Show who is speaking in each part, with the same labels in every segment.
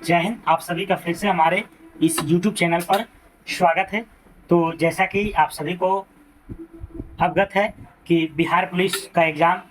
Speaker 1: जय हिंद। आप सभी का फिर से हमारे इस YouTube चैनल पर स्वागत है। तो जैसा कि आप सभी को अवगत है कि बिहार पुलिस का एग्ज़ाम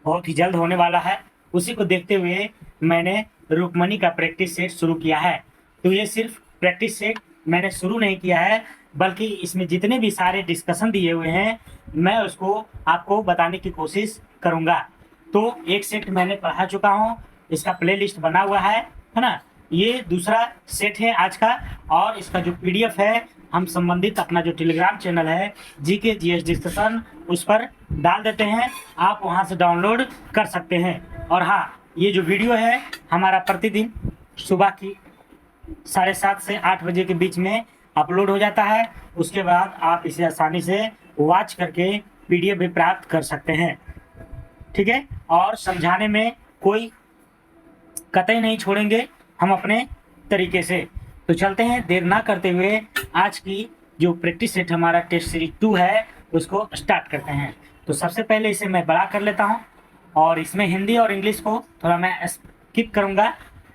Speaker 1: बहुत ही जल्द होने वाला है, उसी को देखते हुए मैंने रुक्मणी का प्रैक्टिस सेट शुरू किया है। तो ये सिर्फ प्रैक्टिस सेट मैंने शुरू नहीं किया है, बल्कि इसमें जितने भी सारे डिस्कशन दिए हुए हैं मैं उसको आपको बताने की कोशिश करूँगा। तो एक सेट मैंने पढ़ा चुका हूँ, इसका प्लेलिस्ट बना हुआ है ना। ये दूसरा सेट है आज का, और इसका जो PDF है हम संबंधित अपना जो टेलीग्राम चैनल है GK GS डिस्कशन उस पर डाल देते हैं, आप वहां से डाउनलोड कर सकते हैं। और हाँ, ये जो वीडियो है हमारा प्रतिदिन सुबह की 7:30 से 8 बजे के बीच में अपलोड हो जाता है। उसके बाद आप इसे आसानी से वॉच करके PDF भी प्राप्त कर सकते हैं, ठीक है। और समझाने में कोई कतई नहीं छोड़ेंगे हम अपने तरीके से। तो चलते हैं देर ना करते हुए, आज की जो प्रैक्टिस सेट हमारा टेस्ट सीरीज 2 है उसको स्टार्ट करते हैं। तो सबसे पहले इसे मैं बड़ा कर लेता हूं, और इसमें हिंदी और इंग्लिश को थोड़ा मैं स्किप करूंगा,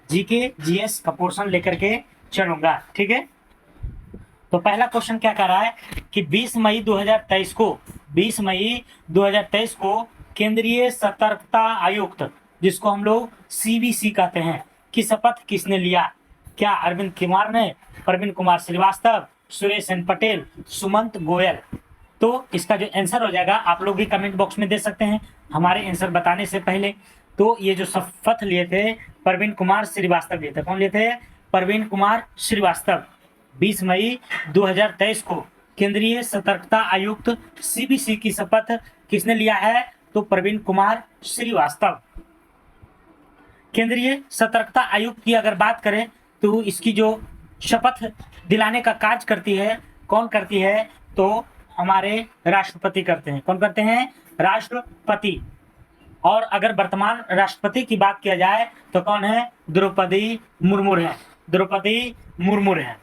Speaker 1: GK GS का पोर्शन लेकर के चलूंगा, ठीक है। तो पहला क्वेश्चन क्या कर रहा है कि 20 मई 2023 को केंद्रीय सतर्कता आयुक्त, जिसको हम लोग CBC कहते हैं, की शपथ किसने लिया? क्या अरविंद कुमार ने, प्रवीण कुमार श्रीवास्तव, सुरेश एन पटेल, सुमंत गोयल? तो इसका जो आंसर हो जाएगा आप लोग भी कमेंट बॉक्स में दे सकते हैं हमारे आंसर बताने से पहले। तो ये जो शपथ लिए थे प्रवीण कुमार श्रीवास्तव लिए थे। कौन लिए थे? प्रवीण कुमार श्रीवास्तव। 20 मई 2023 को केंद्रीय सतर्कता आयुक्त CBC की शपथ किसने लिया है? तो प्रवीण कुमार श्रीवास्तव। केंद्रीय सतर्कता आयुक्त की अगर बात करें तो इसकी जो शपथ दिलाने का कार्य करती है, कौन करती है? तो हमारे राष्ट्रपति करते हैं। कौन करते हैं? राष्ट्रपति। और अगर वर्तमान राष्ट्रपति की बात किया जाए तो कौन है? द्रौपदी मुर्मू है। द्रौपदी मुर्मू है,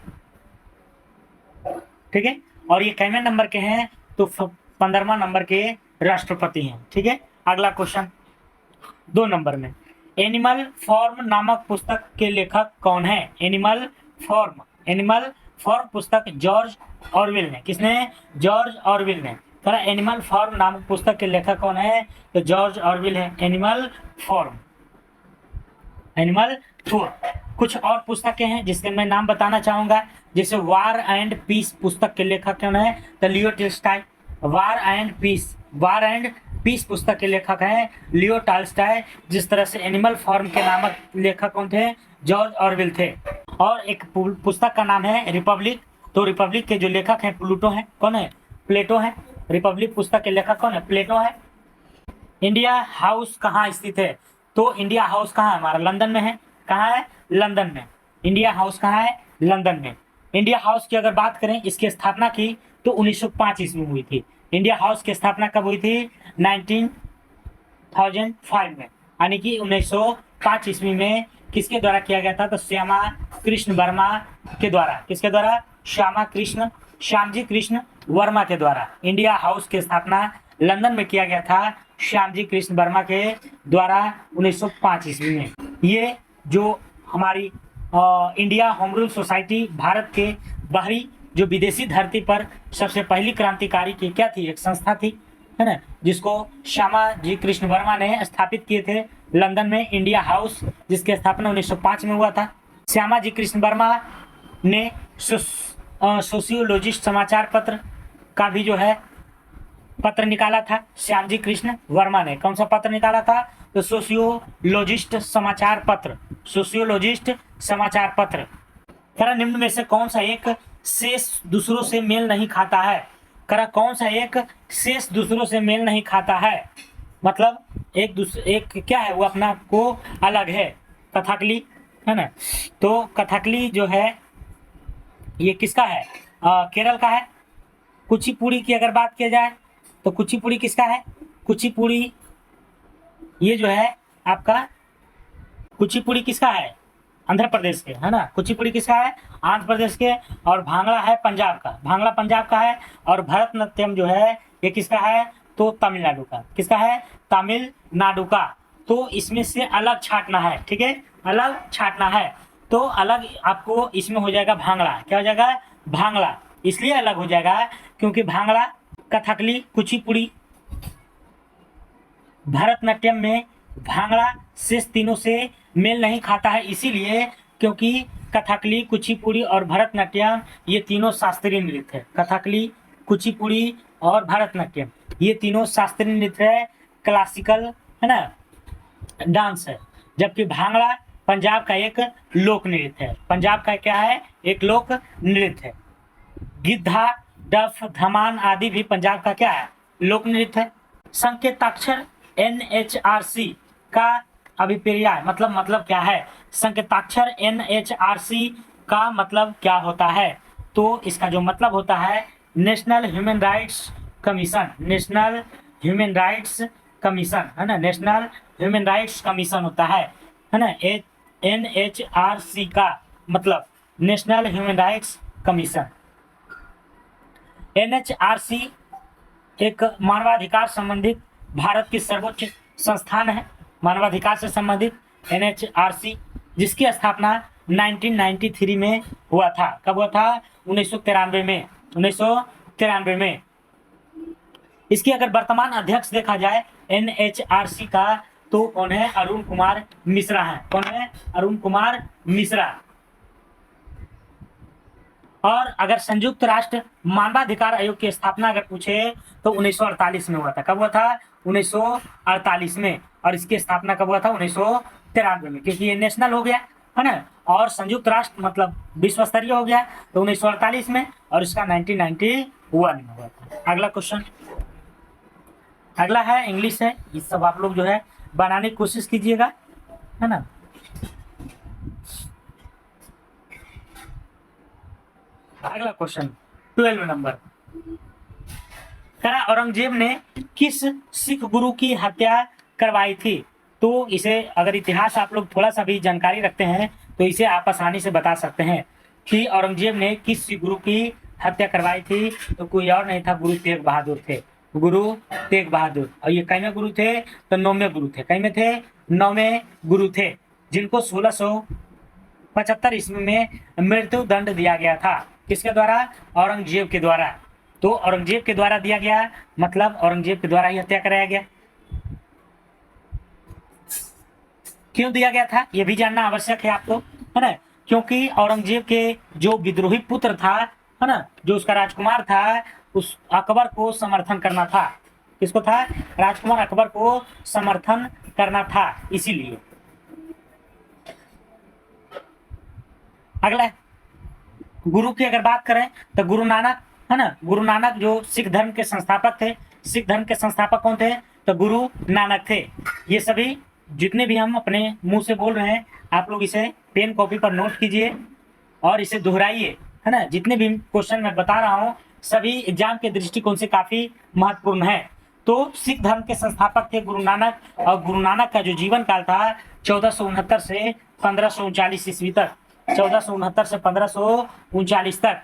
Speaker 1: ठीक है। और ये कितने नंबर के हैं? तो 15वां नंबर के राष्ट्रपति हैं, ठीक है। अगला क्वेश्चन 2 नंबर में, एनिमल फॉर्म नामक पुस्तक के लेखक कौन है? एनिमल फॉर्म पुस्तक जॉर्ज ऑरवेल ने। किसने? जॉर्ज ऑरवेल ने। थोड़ा एनिमल फॉर्म नामक पुस्तक के लेखक कौन है? तो जॉर्ज ऑरवेल है। Animal form. कुछ और पुस्तकें हैं जिसके मैं नाम बताना चाहूंगा, जैसे वार एंड पीस पुस्तक के लेखक कौन है? तो Leo Tolstoy. War and Peace पुस्तक के लेखक हैं लियो टॉल्स्टॉय। जिस तरह से एनिमल फॉर्म के नामक लेखक कौन थे? जॉर्ज ऑरवेल थे। और एक पुस्तक का नाम है रिपब्लिक। तो रिपब्लिक के जो लेखक हैं प्लूटो हैं। कौन है? प्लेटो है। रिपब्लिक पुस्तक के लेखक कौन है? प्लेटो है। इंडिया हाउस कहाँ स्थित है? तो इंडिया हाउस कहाँ है हमारा? लंदन में है। कहाँ है? लंदन में। इंडिया हाउस कहाँ है? लंदन में। इंडिया हाउस की अगर बात करें, इसकी स्थापना की तो 1905 ईस्वी में हुई थी। इंडिया हाउस की स्थापना कब हुई थी? 1905 में, यानी कि 1905 ईस्वी में। किसके द्वारा किया गया था? तो श्यामा कृष्ण वर्मा के द्वारा। किसके द्वारा? श्यामजी कृष्ण वर्मा के द्वारा इंडिया हाउस की स्थापना लंदन में किया गया था, श्यामजी कृष्ण वर्मा के द्वारा 1905 ईस्वी में। ये जो हमारी India home rule society Bharat के बाहरी जो विदेशी धरती पर सबसे पहली क्रांतिकारी की क्या थी? एक संस्था थी, है ना, जिसको श्यामा जी कृष्ण वर्मा ने स्थापित किए थे लंदन में। इंडिया हाउस जिसकी स्थापना 1905 में हुआ था। श्यामा जी कृष्ण वर्मा ने सोशियोलॉजिस्ट समाचार पत्र का भी जो है पत्र निकाला था। श्यामजी कृष्ण वर्मा ने कौन सा पत्र निकाला था? तो सोशियोलॉजिस्ट समाचार पत्र। करा निम्न में से कौन सा एक शेष दूसरों से मेल नहीं खाता है? कौन सा एक शेष दूसरों से मेल नहीं खाता है? मतलब एक क्या है, वो अपना को अलग है। कथकली, है ना। तो कथकली जो है ये किसका है? केरल का है। कुचिपुड़ी की अगर बात किया जाए तो कुचिपुड़ी किसका है? कुचिपुड़ी ये जो है आपका, कुचिपुड़ी किसका है? आंध्र प्रदेश के, है ना। कुचिपुड़ी किसका है? आंध्र प्रदेश के। और भांगड़ा है पंजाब का। भांगड़ा पंजाब का है। और भरतनाट्यम जो है ये किसका है? तो तमिलनाडु का। किसका है? तमिलनाडु का। तो इसमें से अलग छांटना है, ठीक है, अलग छांटना है। तो अलग आपको इसमें हो जाएगा भांगड़ा। क्या हो जाएगा? भांगड़ा। इसलिए अलग हो जाएगा क्योंकि भांगड़ा, कथकली, कुचिपुड़ी, भरतनाट्यम में भांगड़ा शेष तीनों से मेल नहीं खाता है, इसीलिए क्योंकि कथकली, कुचिपुड़ी और भरतनाट्यम ये तीनों शास्त्रीय नृत्य है। कथकली, कुचिपुड़ी और भरतनाट्यम ये तीनों शास्त्रीय नृत्य है, क्लासिकल है ना, डांस है। जबकि भांगड़ा पंजाब का एक लोक नृत्य है। पंजाब का क्या है? एक लोक नृत्य है। गिद्धा, डफ, धमान आदि भी पंजाब का क्या है? लोक नृत्य है। संकेताक्षर NHRC का अभिप्राय मतलब क्या है? संकेताक्षर NHRC का मतलब क्या होता है? तो इसका जो मतलब होता है national human rights commission. National human rights commission है ना, नेशनल ह्यूमन राइट्स कमीशन होता है ना। NHRC का मतलब national human rights commission. NHRC एक मानवाधिकार संबंधित भारत की सर्वोच्च संस्थान है, मानवाधिकार से संबंधित NHRC, जिसकी स्थापना 1993 में हुआ था। कब हुआ था? 1993 में। 1993 में। इसके अगर वर्तमान अध्यक्ष देखा जाए NHRC का तो कौन है? अरुण कुमार मिश्रा है। कौन है? अरुण कुमार मिश्रा। और अगर संयुक्त राष्ट्र मानवाधिकार आयोग की स्थापना अगर पूछे तो 1948 में हुआ था। कब हुआ था? 1948 में। और इसकी स्थापना कब हुआ था? 1993 में, क्योंकि ये नेशनल हो गया है ना, और संयुक्त राष्ट्र मतलब विश्व स्तरीय हो गया तो 1948 में, और इसका 1991 में हुआ था। अगला क्वेश्चन, अगला है इंग्लिश है। ये सब आप लोग जो है बनाने की कोशिश कीजिएगा, है ना। अगला क्वेश्चन 12 नंबर, करा औरंगजेब ने किस सिख गुरु की हत्या करवाई थी? तो इसे अगर इतिहास आप लोग थोड़ा सा भी जानकारी रखते हैं तो इसे आप आसानी से बता सकते हैं कि औरंगजेब ने किस सिख गुरु की हत्या करवाई थी। तो कोई और नहीं था, गुरु तेग बहादुर थे। गुरु तेग बहादुर। और ये कैमे गुरु थे? तो 9वें गुरु थे। कैमे थे? 9वें गुरु थे, जिनको 1675 ईस्वी में मृत्यु दंड दिया गया था। किसके द्वारा? औरंगजेब के द्वारा। तो औरंगजेब के द्वारा दिया गया, मतलब औरंगजेब के द्वारा ही हत्या कराया गया। क्यों दिया गया था ये भी जानना आवश्यक है आपको, है ना। क्योंकि औरंगजेब के जो विद्रोही पुत्र था, है ना, जो उसका राजकुमार था, उस अकबर को समर्थन करना था। किसको था? राजकुमार अकबर को समर्थन करना था, इसीलिए। अगला गुरु की अगर बात करें तो गुरु नानक, है ना। गुरु नानक जो सिख धर्म के संस्थापक थे। सिख धर्म के संस्थापक कौन थे? तो गुरु नानक थे। ये सभी जितने भी हम अपने मुंह से बोल रहे हैं, आप लोग इसे पेन कॉपी पर नोट कीजिए और इसे दोहराइए, है ना। जितने भी क्वेश्चन मैं बता रहा हूँ सभी एग्जाम के दृष्टिकोण से काफी महत्वपूर्ण है। तो सिख धर्म के संस्थापक थे गुरु नानक, और गुरु नानक का जो जीवन काल था 1469 से 1539 ईस्वी तक। 1469 से 1539 तक।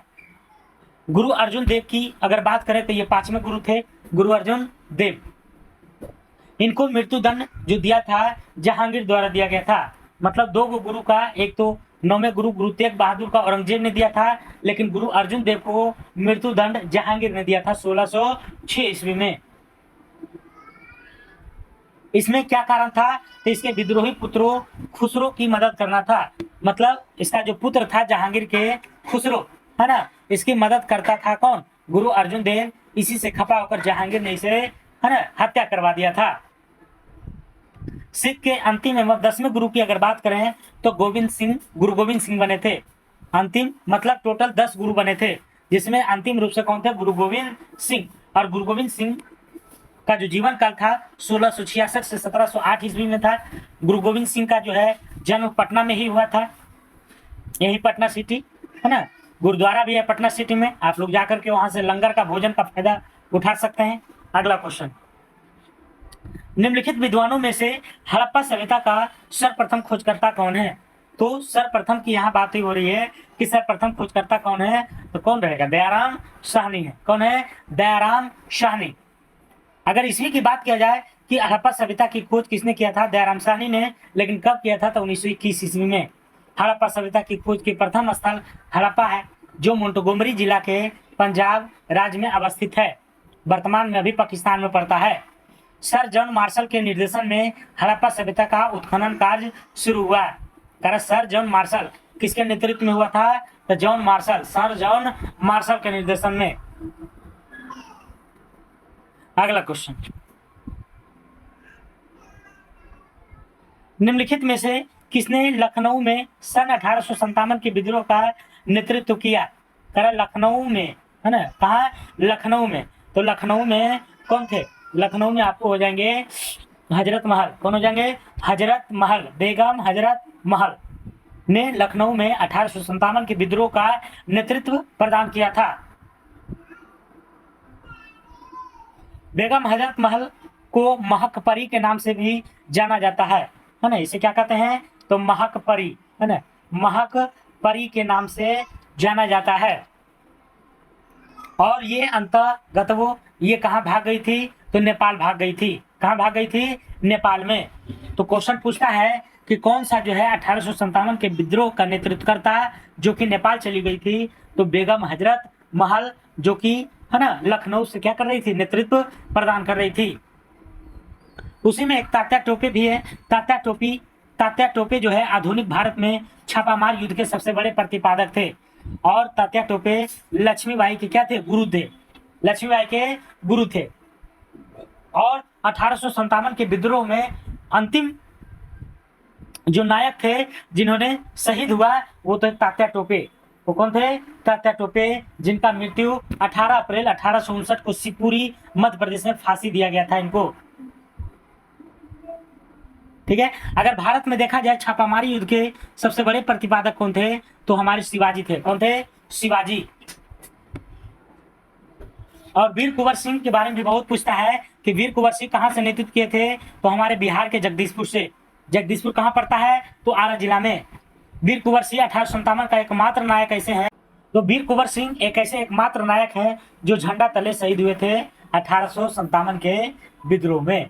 Speaker 1: गुरु अर्जुन देव की अगर बात करें तो ये 5वें गुरु थे, गुरु अर्जुन देव। इनको मृत्यु दंड जो दिया था जहांगीर द्वारा दिया गया था। मतलब दो गुरु का, एक तो 9वें गुरु गुरु तेग बहादुर का औरंगजेब ने दिया था, लेकिन गुरु अर्जुन देव को मृत्यु दंड जहांगीर ने दिया था 1606 ईस्वी में। इसमें क्या कारण था? तो इसके विद्रोही पुत्रों खुसरो की मदद करना था। मतलब इसका जो पुत्र था जहांगीर के, खुसरो, है ना, इसकी मदद करता था कौन? गुरु अर्जुन देव। इसी से खपा होकर जहांगीर ने इसे, है ना, हत्या करवा दिया था। सिख के अंतिम एवं 10वें गुरु की अगर बात करें तो गोविंद सिंह, गुरु गोविंद सिंह बने थे। अंतिम मतलब टोटल 10 गुरु बने थे, जिसमें अंतिम रूप से कौन थे? गुरु गोविंद सिंह। और गुरु गोविंद सिंह का जो जीवन काल था 1666 से 1708 ईस्वी में था। गुरु गोविंद सिंह का जो है जन्म पटना में ही हुआ था, यही पटना सिटी, है ना। गुरुद्वारा भी है पटना सिटी में, आप लोग जाकर के वहां से लंगर का भोजन का फायदा उठा सकते हैं। अगला क्वेश्चन, निम्नलिखित विद्वानों में से हड़प्पा सभ्यता का सर्वप्रथम खोजकर्ता कौन है? तो सर्वप्रथम की यहाँ बात हो रही है कि सर्वप्रथम खोजकर्ता कौन है, तो कौन रहेगा? दयाराम साहनी है। कौन है? दयाराम साहनी। अगर ईस्वी की बात किया जाए कि हड़प्पा सभ्यता की खोज किसने किया था? दयाराम साहनी ने। लेकिन कब किया था? तो 1921 ईस्वी में। हड़प्पा सभ्यता की खोज के प्रथम स्थल हड़प्पा है, जो मोंटगोमरी जिला के पंजाब राज्य में अवस्थित है। वर्तमान में अभी पाकिस्तान में पड़ता है। सर जॉन मार्शल के निर्देशन में हड़प्पा सभ्यता का उत्खनन कार्य शुरू हुआ। सर जॉन मार्शल किसके नेतृत्व में हुआ था? तो John Marshall, sir John Marshall के निर्देशन में। अगला क्वेश्चन, निम्नलिखित में से किसने लखनऊ में सन 1857 के विद्रोह का नेतृत्व किया? लखनऊ में, है ना, कहा? लखनऊ में। तो लखनऊ में कौन थे? लखनऊ में आपको हो जाएंगे हजरत महल। कौन हो जाएंगे? हजरत महल। बेगम हजरत महल ने लखनऊ में 1857 के विद्रोह का नेतृत्व प्रदान किया था। बेगम हजरत महल को महक परी के नाम से भी जाना जाता है ना? इसे क्या कहते हैं? तो महक परी, है ना, महक परी के नाम से जाना जाता है। और ये अंतर्गत वो ये कहाँ भाग गई थी? तो नेपाल भाग गई थी। कहाँ भाग गई थी? नेपाल में। तो क्वेश्चन पूछता है कि कौन सा जो है 1857 के विद्रोह का नेतृत्व करता जो कि नेपाल चली गई थी? तो बेगम हजरत महल, जो कि, है ना, लखनऊ से क्या कर रही थी? नेतृत्व प्रदान कर रही थी। उसी में एक तात्या टोपे भी है। तात्या टोपे जो है आधुनिक भारत में छापामार युद्ध के सबसे बड़े प्रतिपादक थे। और तात्या टोपे लक्ष्मीबाई के क्या थे? गुरु थे। लक्ष्मीबाई के गुरु थे। और 1857 के विद्रोह में अंतिम जो नायक थे जिन्होंने शहीद हुआ वो तो तात्या टोपे। वो कौन थे? तात्या टोपे, जिनका मृत्यु 18 अप्रैल 1859 को शिवपुरी मध्य प्रदेश में फांसी दिया गया था इनको। ठीक है। अगर भारत में देखा जाए छापामारी युद्ध के सबसे बड़े प्रतिपादक कौन थे? तो हमारे शिवाजी थे। कौन थे? शिवाजी। और वीर कुंवर सिंह के बारे में भी बहुत पूछता है कि वीर कुंवर सिंह कहाँ से नेतृत्व किए थे? तो हमारे बिहार के जगदीशपुर से। जगदीशपुर कहाँ पड़ता है? तो आरा जिला में। वीर कुंवर सिंह 1857 का एकमात्र नायक ऐसे हैं। तो वीर कुंवर सिंह एक ऐसे एकमात्र नायक हैं जो झंडा तले शहीद हुए थे 1857 के विद्रोह में।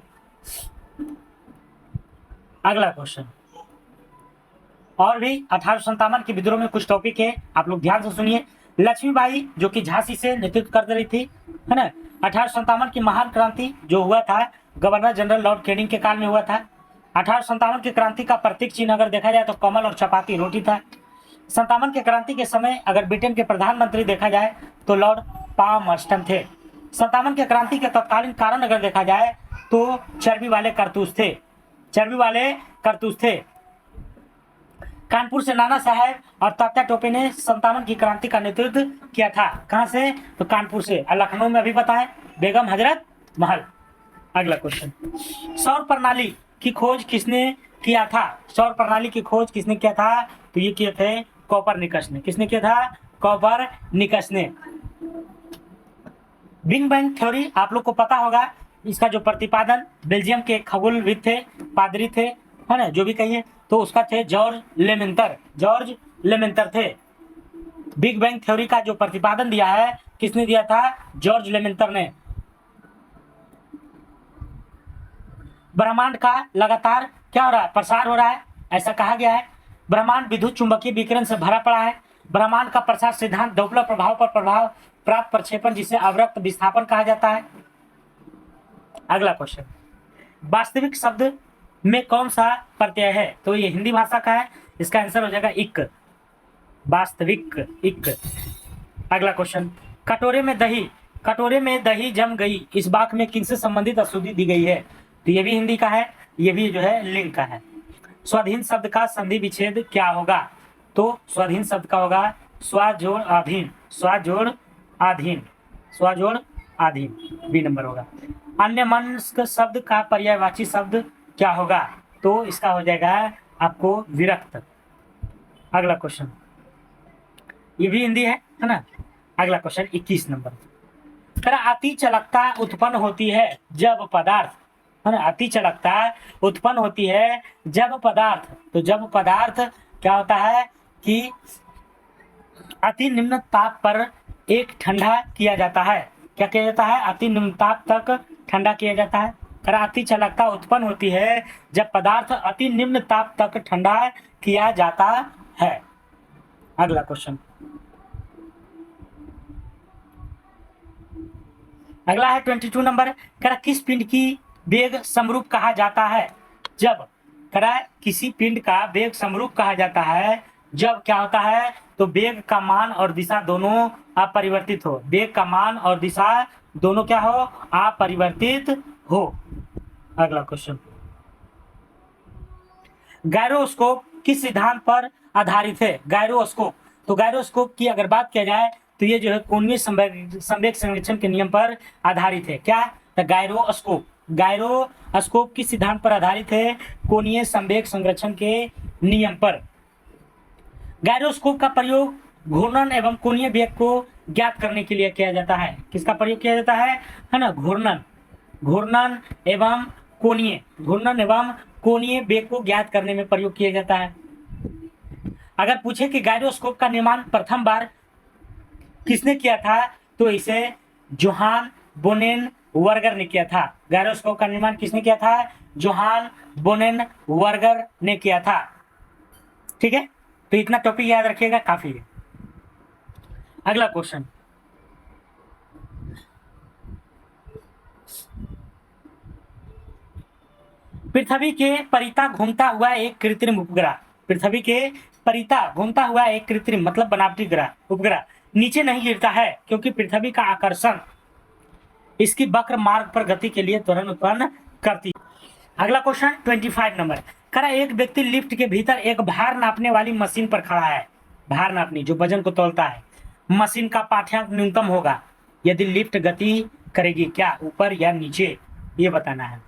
Speaker 1: अगला क्वेश्चन, और भी 1857 के विद्रोह में कुछ टॉपिक है, आप लोग ध्यान से सुनिए। लक्ष्मीबाई जो कि झांसी से नेतृत्व कर रही थी, है ना। 1857 की महान क्रांति जो हुआ था गवर्नर जनरल लॉर्ड कैनिंग के काल में हुआ था। 1857 की क्रांति का प्रतीक चिन्ह अगर देखा जाए तो कमल और चपाती रोटी था। 57 के क्रांति के समय अगर ब्रिटेन के प्रधानमंत्री देखा जाए तो लॉर्ड पामर्स्टन थे। 57 के क्रांति के तत्कालीन कारण अगर देखा जाए तो चर्बी वाले कारतूस थे। चर्बी वाले कारतूस थे। कानपुर से नाना साहब और तात्या टोपे ने 57 की क्रांति का नेतृत्व किया था। कहां से? तो कानपुर से। और लखनऊ में अभी बताएं बेगम हजरत महल। अगला क्वेश्चन, सौर प्रणाली की खोज किसने किया था? सौर प्रणाली की खोज किसने किया था? तो ये किए थे कोपरनिकस ने। किसने किया था? कोपरनिकस ने। बिग बैंग थ्योरी आप लोग को पता होगा, इसका जो प्रतिपादन बेल्जियम के खगोलविद थे, पादरी थे, है ना, जो भी कहिए, तो उसका थे जॉर्ज लेमेंटर। जॉर्ज लेमेंटर थे। बिग बैंग थ्योरी का जो प्रतिपादन दिया है किसने दिया था? जॉर्ज लेमेंटर ने। ब्रह्मांड का लगातार क्या हो रहा है? प्रसार हो रहा है, ऐसा कहा गया है। ब्रह्मांड विद्युत चुंबकीय विकिरण से भरा पड़ा है। ब्रह्मांड का प्रसार सिद्धांत डॉपलर प्रभाव पर प्रभाव प्राप्त प्रक्षेपण, जिसे अवरक्त विस्थापन कहा जाता है। अगला क्वेश्चन, वास्तविक शब्द में कौन सा प्रत्यय है? तो ये हिंदी भाषा का है, इसका आंसर हो जाएगा इक। वास्तविक, इक। अगला क्वेश्चन, कटोरे में दही जम गई, इस वाक्य में किनसे संबंधित अशुद्धि दी गई है? तो ये भी हिंदी का है, ये भी जो है लिंग का है। स्वाधीन शब्द का संधि विच्छेद क्या होगा? तो स्वाधीन शब्द का होगा स्वा जोड़ आधीन। स्वा जोड़ आधीन, स्वा जोड़ आधीन, बी नंबर होगा। अन्य मनस्क शब्द का पर्यायवाची शब्द क्या होगा? तो इसका हो जाएगा आपको विरक्त। अगला क्वेश्चन, ये भी हिंदी है ना। अगला क्वेश्चन 21 नंबर, अति चालकता उत्पन्न होती है जब पदार्थ, है ना, अति चालकता उत्पन्न होती है जब पदार्थ, तो जब पदार्थ क्या होता है कि अति निम्न ताप पर एक ठंडा किया जाता है। क्या किया जाता है? अति निम्न ताप तक ठंडा किया जाता है। अति चालकता उत्पन्न होती है जब पदार्थ अति निम्न ताप तक ठंडा किया जाता है। अगला क्वेश्चन, अगला है 22 नंबर। कह रहा किस पिंड की वेग समरूप कहा जाता है जब, कह रहा किसी पिंड का वेग समरूप कहा जाता है जब क्या होता है, तो वेग का मान और दिशा दोनों अपरिवर्तित हो। वेग का मान और दिशा दोनों क्या हो, अपरिवर्तित हो। अगला क्वेश्चन, गायरोस्कोप किस सिद्धांत पर आधारित है। गायरोस्कोप, तो गायरोस्कोप की अगर बात किया जाए तो ये जो है कोणीय संवेग संरक्षण के नियम पर आधारित है। क्या, तो गायरोस्कोप, गायरोस्कोप किस सिद्धांत पर आधारित है, कोणीय संवेग संरक्षण के नियम पर। गायरोस्कोप का प्रयोग घूर्णन एवं कोणीय वेग को ज्ञात करने के लिए किया जाता है। किसका प्रयोग किया जाता है ना, घूर्णन, घूर्णन एवं कोणीय, घूर्णन एवं कोणीय वेग को ज्ञात करने में प्रयोग किया जाता है। अगर पूछे कि गायरोस्कोप का निर्माण प्रथम बार किसने किया था, तो इसे जोहान बोनेन वर्गर ने किया था। गायरोस्कोप का निर्माण किसने किया था, जोहान बोनेन वर्गर ने किया था। ठीक है, तो इतना टॉपिक याद रखिएगा, काफी है। अगला क्वेश्चन, पृथ्वी के परिता घूमता हुआ एक कृत्रिम उपग्रह, पृथ्वी के परिता घूमता हुआ एक कृत्रिम मतलब बनावटी ग्रह उपग्रह नीचे नहीं गिरता है क्योंकि पृथ्वी का आकर्षण इसकी वक्र मार्ग पर गति के लिए त्वरण उत्पन्न करती है। अगला क्वेश्चन 25 नंबर, करा एक व्यक्ति लिफ्ट के भीतर एक भार नापने वाली मशीन पर खड़ा है। भार नापनी जो वजन को तौलता है, मशीन का पाठ्यांक न्यूनतम होगा यदि लिफ्ट गति करेगी क्या, ऊपर या नीचे, ये बताना है।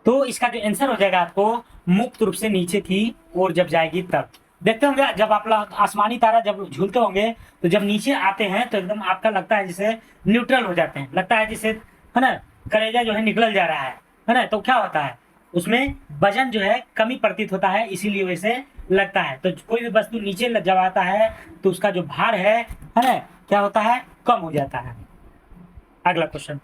Speaker 1: तो इसका जो आंसर हो जाएगा आपको मुक्त रूप से नीचे की ओर जब जाएगी तब। देखते होंगे जब आप आसमानी तारा जब झूलते होंगे तो जब नीचे आते हैं तो एकदम आपका लगता है जैसे न्यूट्रल हो जाते हैं, लगता है जैसे है ना कलेजा जो है निकल जा रहा है ना। तो क्या होता है उसमें वजन जो है कमी प्रतीत होता है, इसीलिए वैसे लगता है। तो कोई भी वस्तु नीचे जब आता है तो उसका जो भार है ना क्या होता है, कम हो जाता है। अगला क्वेश्चन,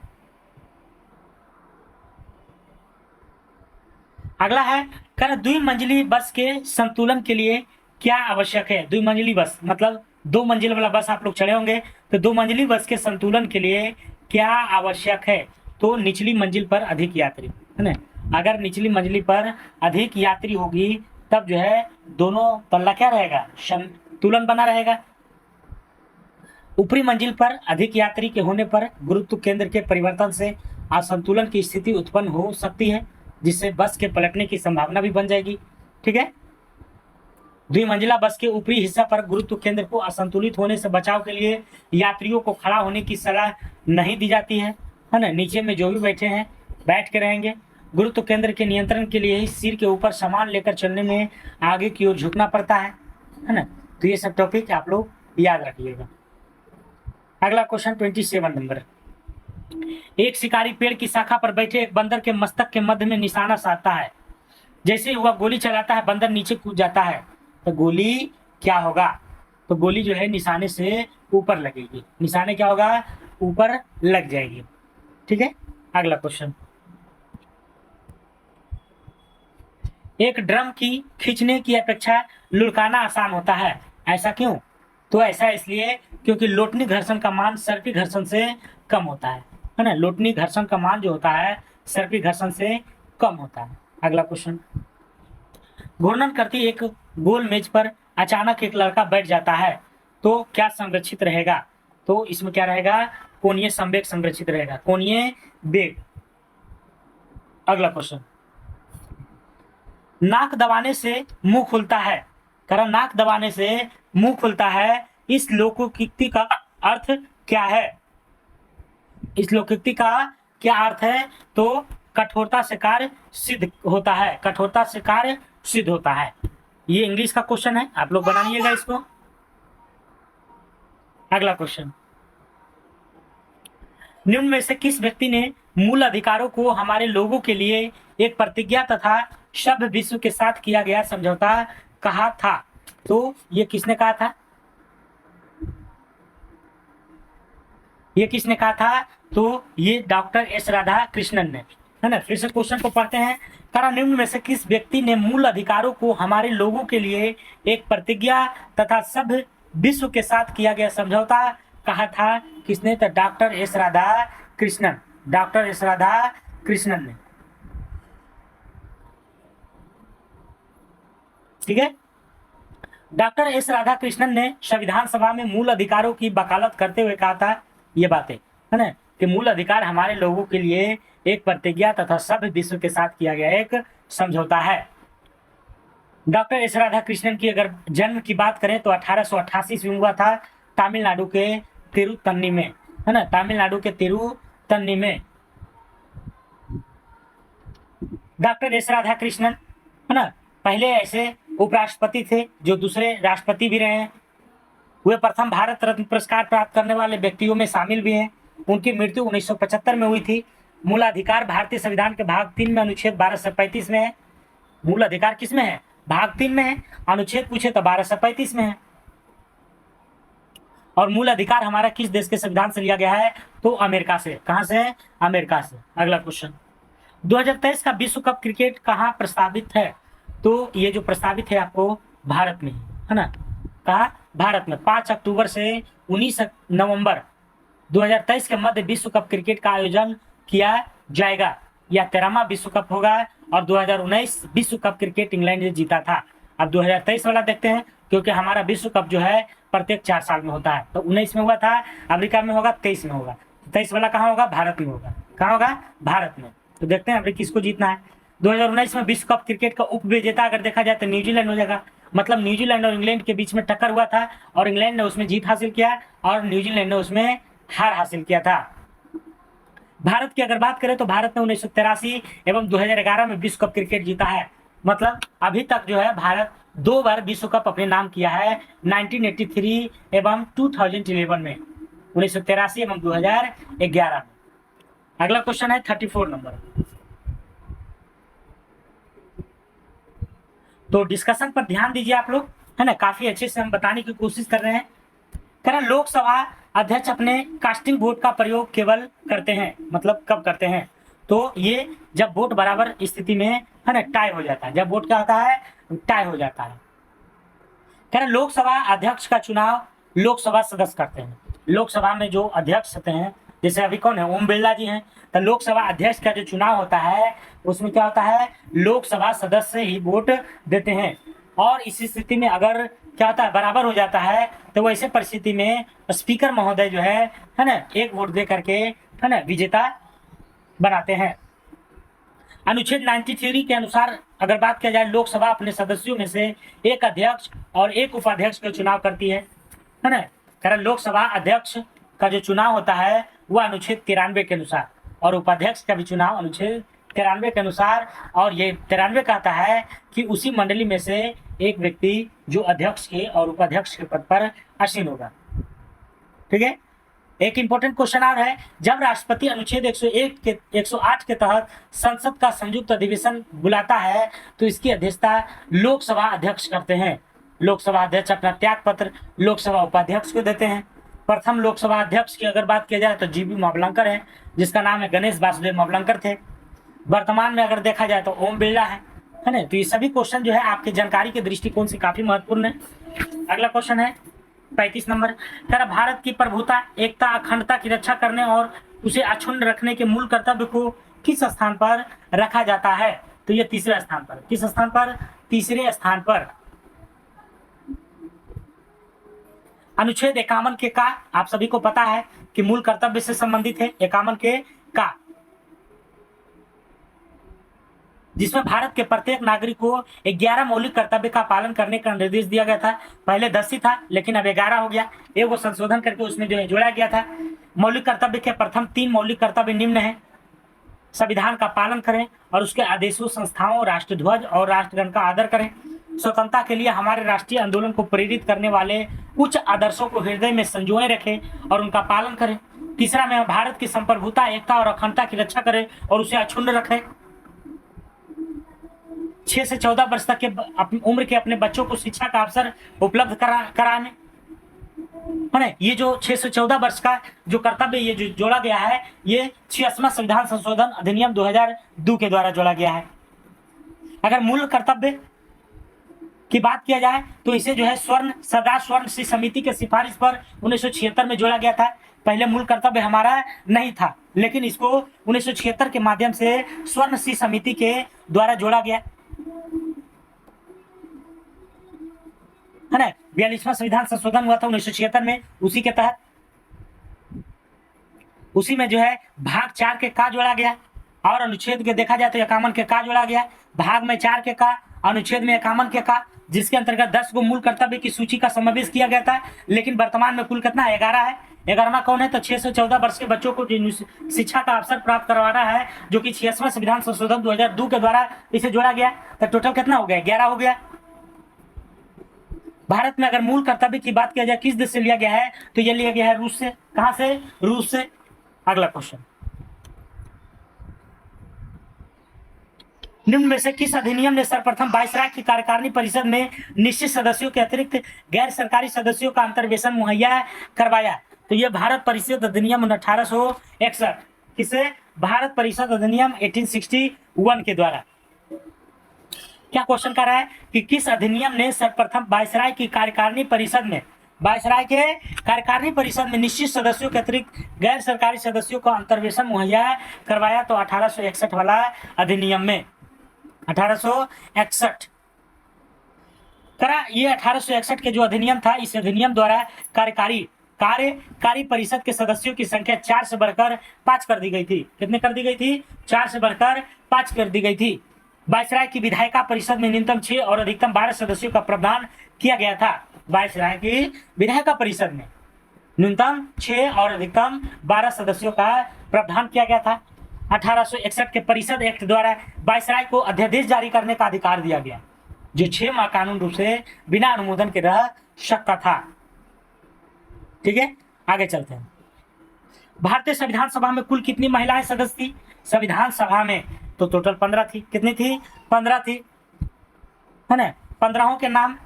Speaker 1: अगला है कर द्विमंजिली बस के संतुलन के लिए क्या आवश्यक है। द्विमंजिली बस मतलब 2 मंजिल वाला बस आप लोग चढ़े होंगे, तो 2 मंजिली बस के संतुलन के लिए क्या आवश्यक है, तो निचली मंजिल पर अधिक यात्री, है ना। अगर निचली मंजिली पर अधिक यात्री होगी तब जो है दोनों पल्ला क्या रहेगा, संतुलन बना रहेगा। ऊपरी मंजिल पर अधिक यात्री के होने पर गुरुत्व केंद्र के परिवर्तन से असंतुलन की स्थिति उत्पन्न हो सकती है, जिससे बस के पलटने की संभावना भी बन जाएगी। ठीक है, द्विमंजिला बस के ऊपरी हिस्सा पर गुरुत्व केंद्र को असंतुलित होने से बचाव के लिए यात्रियों को खड़ा होने की सलाह नहीं दी जाती है ना। नीचे में जो भी बैठे हैं बैठ के रहेंगे। गुरुत्व केंद्र के नियंत्रण के लिए ही सिर के ऊपर सामान लेकर चलने में आगे की ओर झुकना पड़ता है ना। तो ये सब टॉपिक आप लोग याद रखिएगा। अगला क्वेश्चन 27 नंबर, एक शिकारी पेड़ की शाखा पर बैठे एक बंदर के मस्तक के मध्य में निशाना साधता है। जैसे ही वह गोली चलाता है बंदर नीचे कूद जाता है, तो गोली क्या होगा, तो गोली जो है निशाने से ऊपर लगेगी, निशाने क्या होगा, ऊपर लग जाएगी। ठीक है, अगला क्वेश्चन, एक ड्रम की खींचने की अपेक्षा लुढ़काना आसान होता है, ऐसा क्यों, तो ऐसा इसलिए क्योंकि लोटनी घर्षण का मान सर्पी घर्षण से कम होता है ना। लोटनी घर्षण का मान जो होता है सर्पी घर्षण से कम होता है। अगला क्वेश्चन, घूर्णन करती एक गोल मेज पर अचानक एक लड़का बैठ जाता है तो क्या संरक्षित रहेगा, तो इसमें क्या रहेगा, कोणीय संवेग संरक्षित रहेगा, कोणीय वेग। अगला क्वेश्चन, नाक दबाने से मुंह खुलता है, कारण नाक दबाने से मुंह खुलता है, इस लोकोक्ति का अर्थ क्या है, इस लोकोक्ति का क्या अर्थ है, तो कठोरता से कार्य सिद्ध होता है, कठोरता से कार्य सिद्ध होता है। ये इंग्लिश का क्वेश्चन है, आप लोग बनाइएगा इसको। अगला क्वेश्चन, निम्न में से किस व्यक्ति ने मूल अधिकारों को हमारे लोगों के लिए एक प्रतिज्ञा तथा सभ्य विश्व के साथ किया गया समझौता कहा था, तो ये किसने कहा था, ये किसने कहा था, तो ये डॉक्टर एस राधा कृष्णन ने, है ना। फिर से क्वेश्चन को पढ़ते हैं करा निम्न में से किस व्यक्ति ने मूल अधिकारों को हमारे लोगों के लिए एक प्रतिज्ञा तथा सभ्य विश्व के साथ किया गया समझौता कहा था? किसने? तो doctor S Radha Krishnan. Doctor S Radha Krishnan ने। ठीक है, डॉक्टर एस राधा कृष्णन ने संविधान सभा में मूल अधिकारों की वकालत करते हुए कहा था ये बातें, है ना, कि मूल अधिकार हमारे लोगों के लिए एक प्रतिज्ञा तथा सभ्य विश्व के साथ किया गया एक समझौता है। डॉक्टर एस राधा कृष्णन की अगर जन्म की बात करें तो 1888 ईस्वी में हुआ था तमिलनाडु के तिरुतन्नी में, है ना, तमिलनाडु के तिरुतन्नी में। डॉक्टर एस राधा कृष्णन, है ना, पहले ऐसे उपराष्ट्रपति थे जो दूसरे राष्ट्रपति भी रहे हैं। वे प्रथम भारत रत्न पुरस्कार प्राप्त करने वाले व्यक्तियों में शामिल भी हैं। उनकी मृत्यु 1975 में हुई थी। मूल अधिकार भारतीय संविधान के भाग 3 में अनुच्छेद 1235 में है। मूल अधिकार किस में है? भाग 3 में है। अनुच्छेद पूछे तो 1235 में है। और मूल अधिकार हमारा किस देश के संविधान से लिया गया है? तो अमेरिका से। कहां से है? अमेरिका से। अगला क्वेश्चन, 2023 का विश्व कप क्रिकेट कहां प्रस्तावित है? तो ये जो प्रस्तावित है आपको भारत में, है ना, कहा? भारत में। 5 अक्टूबर से 19 नवंबर 2023 के मध्य विश्व कप क्रिकेट का आयोजन किया जाएगा। यह 13वां विश्व कप होगा और 2019 विश्व कप क्रिकेट इंग्लैंड ने जीता था। अब 2023 वाला देखते हैं, क्योंकि हमारा विश्व कप जो है प्रत्येक 4 साल में होता है। तो 19 में हुआ था, अमेरिका में होगा, 23 में होगा। 23 वाला कहाँ होगा? भारत में होगा। कहाँ होगा? भारत में। तो देखते हैं अभी किसको जीतना है। 2019 में विश्व कप क्रिकेट का उप विजेता अगर देखा जाए तो न्यूजीलैंड हो जाएगा। मतलब न्यूजीलैंड और इंग्लैंड के बीच में टक्कर हुआ था और इंग्लैंड ने उसमें जीत हासिल किया और न्यूजीलैंड ने उसमें हार हासिल किया था। भारत की अगर बात करें तो भारत ने 1983 एवं 2011 में विश्व कप क्रिकेट जीता है। मतलब अभी तक जो है भारत 2 बार विश्व कप अपने नाम किया है, 1983 एवं 2011 में, 1983 एवं 2011 में। अगला क्वेश्चन है 34 नंबर। तो डिस्कशन पर ध्यान दीजिए आप लोग, है ना, काफी अच्छे से हम बताने की कोशिश कर रहे हैं। कारण लोकसभा अध्यक्ष अपने कास्टिंग वोट का प्रयोग केवल करते हैं, मतलब कब करते हैं? तो ये जब वोट बराबर स्थिति में, है ना, टाई हो जाता है। जब वोट क्या होता है? टाई हो जाता है। कारण लोकसभा अध्यक्ष का चुनाव लोकसभा सदस्य करते हैं। लोकसभा में जो अध्यक्ष होते हैं, जैसे अभी कौन है? ओम बिरला जी हैं। तो लोकसभा अध्यक्ष का जो चुनाव होता है उसमें क्या होता है? लोकसभा सदस्य ही वोट देते हैं। और इस स्थिति में अगर क्या होता है? बराबर हो जाता है, तो वैसे परिस्थिति में स्पीकर महोदय जो है ना, एक वोट दे करके, है ना, विजेता बनाते हैं। अनुच्छेद 93 के अनुसार अगर बात किया जाए, लोकसभा अपने सदस्यों में से एक अध्यक्ष और एक उपाध्यक्ष का चुनाव करती है ना। कारण लोकसभा अध्यक्ष का जो चुनाव होता है वह अनुच्छेद 93 के अनुसार, और उपाध्यक्ष का भी चुनाव अनुच्छेद 93 के अनुसार। और ये 93 कहता है कि उसी मंडली में से एक व्यक्ति जो अध्यक्ष के और उपाध्यक्ष के पद पर आसीन होगा। ठीक है। एक इंपॉर्टेंट क्वेश्चन और है, जब राष्ट्रपति अनुच्छेद 108 के तहत संसद का संयुक्त अधिवेशन बुलाता है तो इसकी अध्यक्षता लोकसभा अध्यक्ष करते हैं। लोकसभा अध्यक्ष अपना त्याग पत्र लोकसभा उपाध्यक्ष को देते हैं। प्रथम लोकसभा अध्यक्ष की अगर बात किया जाए तो जीबी मावलंकर है, जिसका नाम है गणेश वासुदेव मावलंकर थे। वर्तमान में अगर देखा जाए तो ओम बिरला है ना। तो ये सभी क्वेश्चन जो है आपके जानकारी के दृष्टिकोण से काफी महत्वपूर्ण है। अगला क्वेश्चन है 35 नंबर। कर भारत की प्रभुता, एकता, अखंडता की रक्षा करने और उसे अक्षुण्ण रखने के मूल कर्तव्य को किस स्थान पर रखा जाता है? तो ये तीसरे स्थान पर। किस स्थान पर? तीसरे स्थान पर। अनुच्छेद 51 के का आप सभी को पता है कि मूल कर्तव्य से संबंधित है। 51 के का, जिसमें भारत के प्रत्येक नागरिक को 11 मौलिक कर्तव्य का पालन करने का निर्देश दिया गया था। पहले 10 ही था, लेकिन अब 11 हो गया। एक वो संशोधन करके उसमें जो है जोड़ा गया था। मौलिक कर्तव्य के प्रथम 3 मौलिक कर्तव्य निम्न है। संविधान का पालन करें और उसके आदेशों, संस्थाओं, राष्ट्रध्वज और राष्ट्रगान का आदर करें। स्वतंत्रता के लिए हमारे राष्ट्रीय आंदोलन को प्रेरित करने वाले उच्च आदर्शों को हृदय में संजोए रखें और उनका पालन करें। तीसरा में भारत की संप्रभुता, एकता और अखंडता की रक्षा करें और उसे अक्षुण्ण रखें। 6 से 14 वर्ष तक के उम्र के अपने बच्चों को शिक्षा का अवसर उपलब्ध कराने, है ना। ये जो 6 से 14 वर्ष का जो कर्तव्य ये जो जोड़ा गया है, ये 86वां संविधान संशोधन अधिनियम 2002 के द्वारा जोड़ा गया है। अगर मूल कर्तव्य की बात किया जाए तो इसे जो है सरदार स्वर्ण श्री समिति के सिफारिश पर 1976 में जोड़ा गया था। पहले मूल कर्तव्य हमारा नहीं था, लेकिन इसको 1976 के माध्यम से स्वर्ण श्री समिति के द्वारा जोड़ा गया है ना। 42वां संविधान संशोधन हुआ था 1976 में, उसी के तहत उसी में जो है भाग 4 के का जोड़ा गया और अनुच्छेद के देखा जाए तो 51 के का जोड़ा गया, भाग में 4 के का, अनुच्छेद में 51 के का, जिसके अंतर्गत 10 को मूल कर्तव्य की सूची का समावेश किया गया था। लेकिन वर्तमान में कुल कितना 11 है। 11वां कौन है तो 6 से 14 वर्ष के बच्चों को शिक्षा का अवसर प्राप्त करवाना है, जो कि 86वां संविधान संशोधन 2002 के द्वारा इसे जोड़ा गया। तो टोटल कितना हो गया 11 हो गया। भारत में अगर मूल कर्तव्य की बात किया जाए किस देश से लिया गया है तो यह लिया गया है रूस से। कहां से? रूस से। अगला क्वेश्चन, निम्न में से किस अधिनियम ने सर्वप्रथम वायसराय की कार्यकारिणी परिषद में निश्चित सदस्यों के अतिरिक्त गैर सरकारी सदस्यों का अंतर्वेशन मुहैया करवाया? तो यह भारत परिषद अधिनियम 1861। किसे? भारत परिषद अधिनियम 1861 के द्वारा। क्या क्वेश्चन कर रहा है कि किस अधिनियम ने सर्वप्रथम वायसराय की कार्यकारिणी परिषद में, वायसराय के कार्यकारिणी परिषद में निश्चित सदस्यों के अतिरिक्त गैर सरकारी सदस्यों को अंतर्वेशन मुहैया करवाया? तो 1861 वाला अधिनियम में 1861 करा। ये 1861 के जो अधिनियम था, इस अधिनियम द्वारा कार्यकारी परिषद के सदस्यों की संख्या 4 से बढ़कर 5 कर दी गई थी। कितने कर दी गई थी? 4 से बढ़कर 5 कर दी गई थी। वायसराय की विधायिका परिषद में न्यूनतम 6 और अधिकतम 12 सदस्यों का प्रावधान किया गया था। वायसराय की विधायिका परिषद में न्यूनतम 6 और अधिकतम 12 सदस्यों का प्रावधान किया गया था। 1861 के परिषद एक्ट द्वारा वायसराय को अध्यादेश जारी करने का अधिकार दिया गया, जो 6 माह कानून रूप से बिना अनुमोदन के रह सकता था। ठीक है, आगे चलते हैं। भारतीय संविधान सभा में कुल कितनी महिलाएं सदस्य थी? संविधान सभा में तो टोटल 15 थी। कितनी थी? 15 थी, है ना। 15 के नाम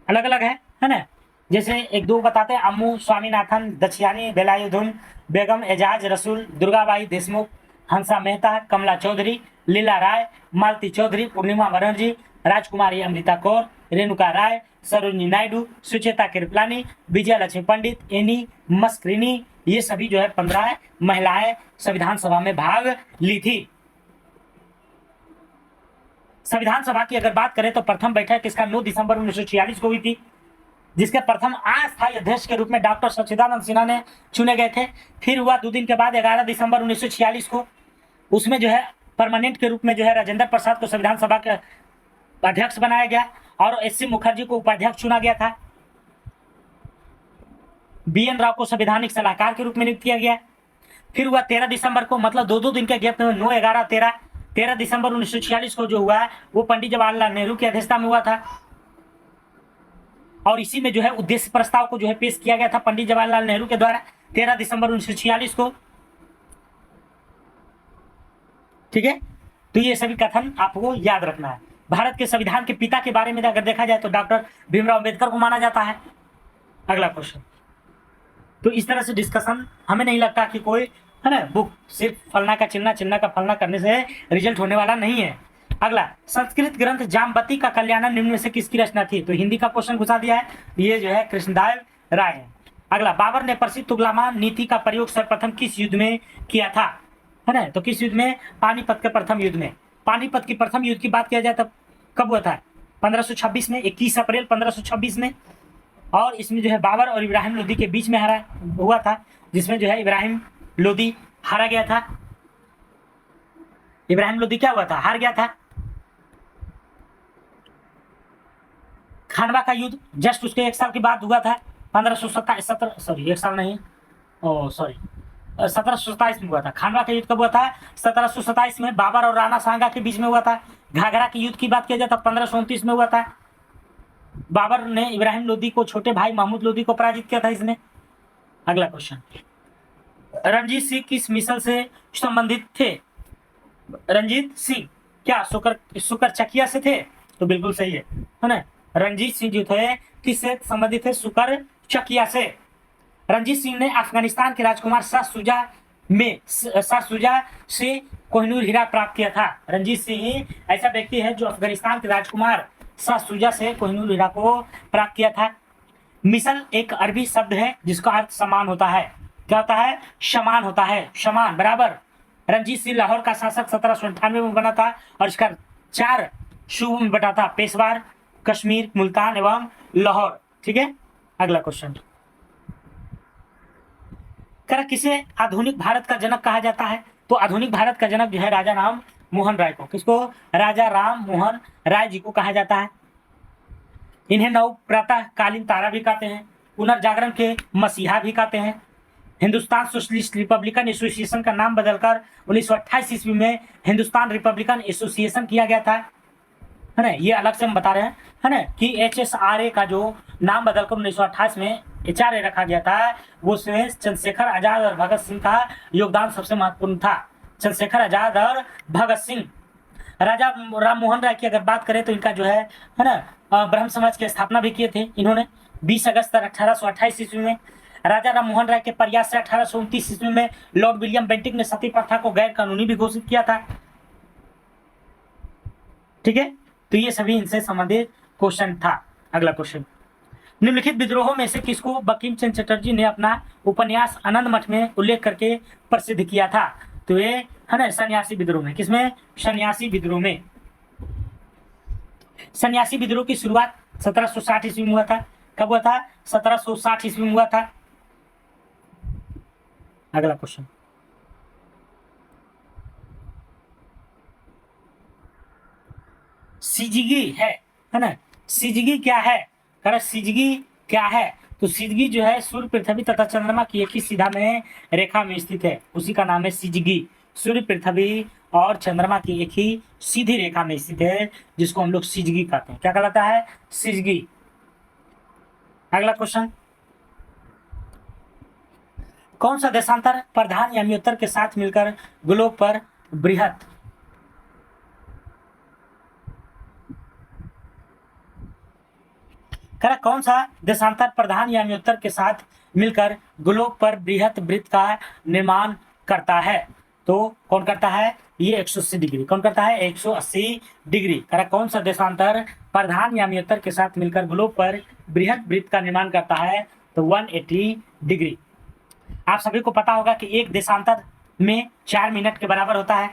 Speaker 1: अलग अलग है ना। जैसे एक दो बताते हैं, अम्मू स्वामीनाथन, दक्षियानी बेलायुधन बेगम, एजाज रसूल, दुर्गाबाई देशमुख, हंसा मेहता, कमला चौधरी, लीला राय, मालती चौधरी, पूर्णिमा बनर्जी, राजकुमारी अमृता कौर, रेणुका राय, सरोजिनी नायडू, सुचेता कृपलानी, विजय लक्ष्मी पंडित, एनी मस्क्रिनी, ये सभी जो है 15 महिलाएं संविधान सभा में भाग ली थी। संविधान सभा की अगर बात करें तो प्रथम बैठक इसका 9 दिसंबर 1946 को हुई थी, जिसके प्रथम अस्थायी अध्यक्ष के रूप में डॉक्टर सच्चिदानंद सिन्हा ने चुने गए थे। फिर हुआ 2 दिन के बाद 11 दिसंबर 1946 को, उसमें जो है परमानेंट के रूप में जो है राजेंद्र प्रसाद को संविधान सभा के अध्यक्ष बनाया गया और एस.सी. मुखर्जी को उपाध्यक्ष चुना गया था। बी.एन. राव को संवैधानिक सलाहकार के रूप में नियुक्त किया गया। फिर हुआ 13 दिसंबर को, मतलब 2 दिन के गैप में 9, 11, 13 दिसंबर 1946 को जो हुआ वो पंडित जवाहरलाल नेहरू की अध्यक्षता में हुआ था और इसी में जो है उद्देश्य प्रस्ताव को जो है पेश किया गया था पंडित जवाहरलाल नेहरू के द्वारा 13 दिसंबर 1946 को। ठीक है, तो ये सभी कथन आपको याद रखना है। भारत के संविधान के पिता के बारे में अगर देखा जाए तो डॉक्टर भीमराव अंबेडकर को माना जाता है। अगला क्वेश्चन, तो इस तरह से डिस्कशन हमें नहीं लगता कि कोई है ना बुक सिर्फ फलना का चिन्ना का फलना करने से रिजल्ट होने वाला नहीं है। अगला, संस्कृत ग्रंथ जामवती का कल्याण निम्न में से किसकी रचना थी? तो हिंदी का क्वेश्चन घुसा दिया है, ये जो है कृष्णदेव राय है। अगला, बाबर ने प्रसिद्ध तुगलमान नीति का प्रयोग सर्वप्रथम किस युद्ध में किया था? है ना, तो किस युद्ध में? पानीपत के प्रथम युद्ध में। पानीपत की प्रथम युद्ध की बात किया जाए तब कब हुआ था? 1526 में, 21 अप्रैल 1526 में। और इसमें जो है बाबर और इब्राहिम लोदी के बीच में हुआ था, जिसमें जो है इब्राहिम लोदी हारा गया था। इब्राहिम लोदी क्या हुआ था? हार गया था। खानवा का युद्ध जस्ट उसके 1 साल के बाद हुआ था, 1727 में हुआ था। खानवा का युद्ध कब हुआ था? 1727 में। बाबर और राणा सांगा के बीच में हुआ था। घाघरा के युद्ध की बात किया जाए तो 1529 में हुआ था। बाबर ने इब्राहिम लोदी को छोटे भाई महमूद लोदी को पराजित किया था इसने। अगला क्वेश्चन, रणजीत सिंह किस मिसल से संबंधित थे? रंजीत सिंह क्या सुकरचकिया से थे? तो बिल्कुल सही है ना। रंजीत सिंह जो थे किससे संबंधित थे? सुकरचकिया से। रंजीत सिंह ने अफगानिस्तान के राजकुमार शाह शुजा से कोहिनूर हीरा प्राप्त किया था? रणजीत सिंह ही ऐसा व्यक्ति है जो अफगानिस्तान के राजकुमार शाह शुजा से कोहिनूर हीरा को प्राप्त किया था। मिसल एक अरबी शब्द है जिसका अर्थ समान होता है। क्या होता है? समान होता है, समान, बराबर। रणजीत सिंह लाहौर का शासक 1798 में बना था और इसका 4 सूबों में बटा था: पेशवार, कश्मीर, मुल्तान एवं लाहौर। ठीक है, अगला क्वेश्चन। किसे आधुनिक भारत का जनक कहा जाता है? तो आधुनिक भारत का जनक जो है राजा राम मोहन राय को, किसको? राजा राम मोहन राय जी को कहा जाता है। इन्हें नव प्रातःकालीन तारा भी कहते हैं, पुनर्जागरण के मसीहा भी कहते हैं। हिंदुस्तान सोशलिस्ट रिपब्लिकन एसोसिएशन का नाम बदलकर 1928 ईस्वी में हिंदुस्तान रिपब्लिकन एसोसिएशन किया गया था, है ना। ये अलग से हम बता रहे हैं, है ना, कि HSRA का जो नाम बदलकर 1928 में HRA रखा गया था, वो उसमें चंद्रशेखर आजाद और भगत सिंह का योगदान सबसे महत्वपूर्ण था। चंद्रशेखर आजाद और भगत सिंह। राजा राम मोहन राय की अगर बात करें तो इनका जो है ना, ब्रह्म समाज की स्थापना भी किए थे इन्होंने 20 अगस्त 1828 ईस्वी में। राजा राम मोहन राय के प्रयास से 1829 ईस्वी में लॉर्ड विलियम बेंटिक ने सती प्रथा को गैर कानूनी भी घोषित किया था। ठीक है, तो ये सभी इनसे संबंधित क्वेश्चन था। अगला क्वेश्चन, निम्नलिखित विद्रोहों में से किसको बंकिम चंद्र चटर्जी ने अपना उपन्यास आनंद मठ में उल्लेख करके प्रसिद्ध किया था? तो ये है ना सन्यासी विद्रोह में। किसमें? सन्यासी विद्रोह में। सन्यासी विद्रोह की शुरुआत 1760 ईस्वी में हुआ था। कब हुआ था? 1760 ईस्वी में हुआ था। अगला क्वेश्चन, सिजगी है ना। सिजगी क्या है? सिजगी क्या है? तो सिजगी जो है सूर्य, पृथ्वी तथा चंद्रमा की एक ही सीधा में रेखा में स्थित है, उसी का नाम है सिजगी। सूर्य, पृथ्वी और चंद्रमा की एक ही सीधी रेखा में स्थित है, जिसको हम लोग सिजगी कहते हैं। क्या कहलाता है? सिजगी। अगला क्वेश्चन, कौन सा देशांतर प्रधान यामियोत्तर के साथ मिलकर ग्लोब पर बृहत कौन सा देशांतर प्रधान यामियोत्तर के साथ मिलकर ग्लोब पर बृहत वृत्त का निर्माण करता है? तो कौन करता है? ये 180 डिग्री। कौन करता है? 180 डिग्री। कौन सा देशांतर प्रधान यामियोत्तर के साथ मिलकर ग्लोब पर बृहत वृत्त का निर्माण करता है? तो 180 डिग्री। आप सभी को पता होगा कि एक देशांतर में 4 मिनट के बराबर होता है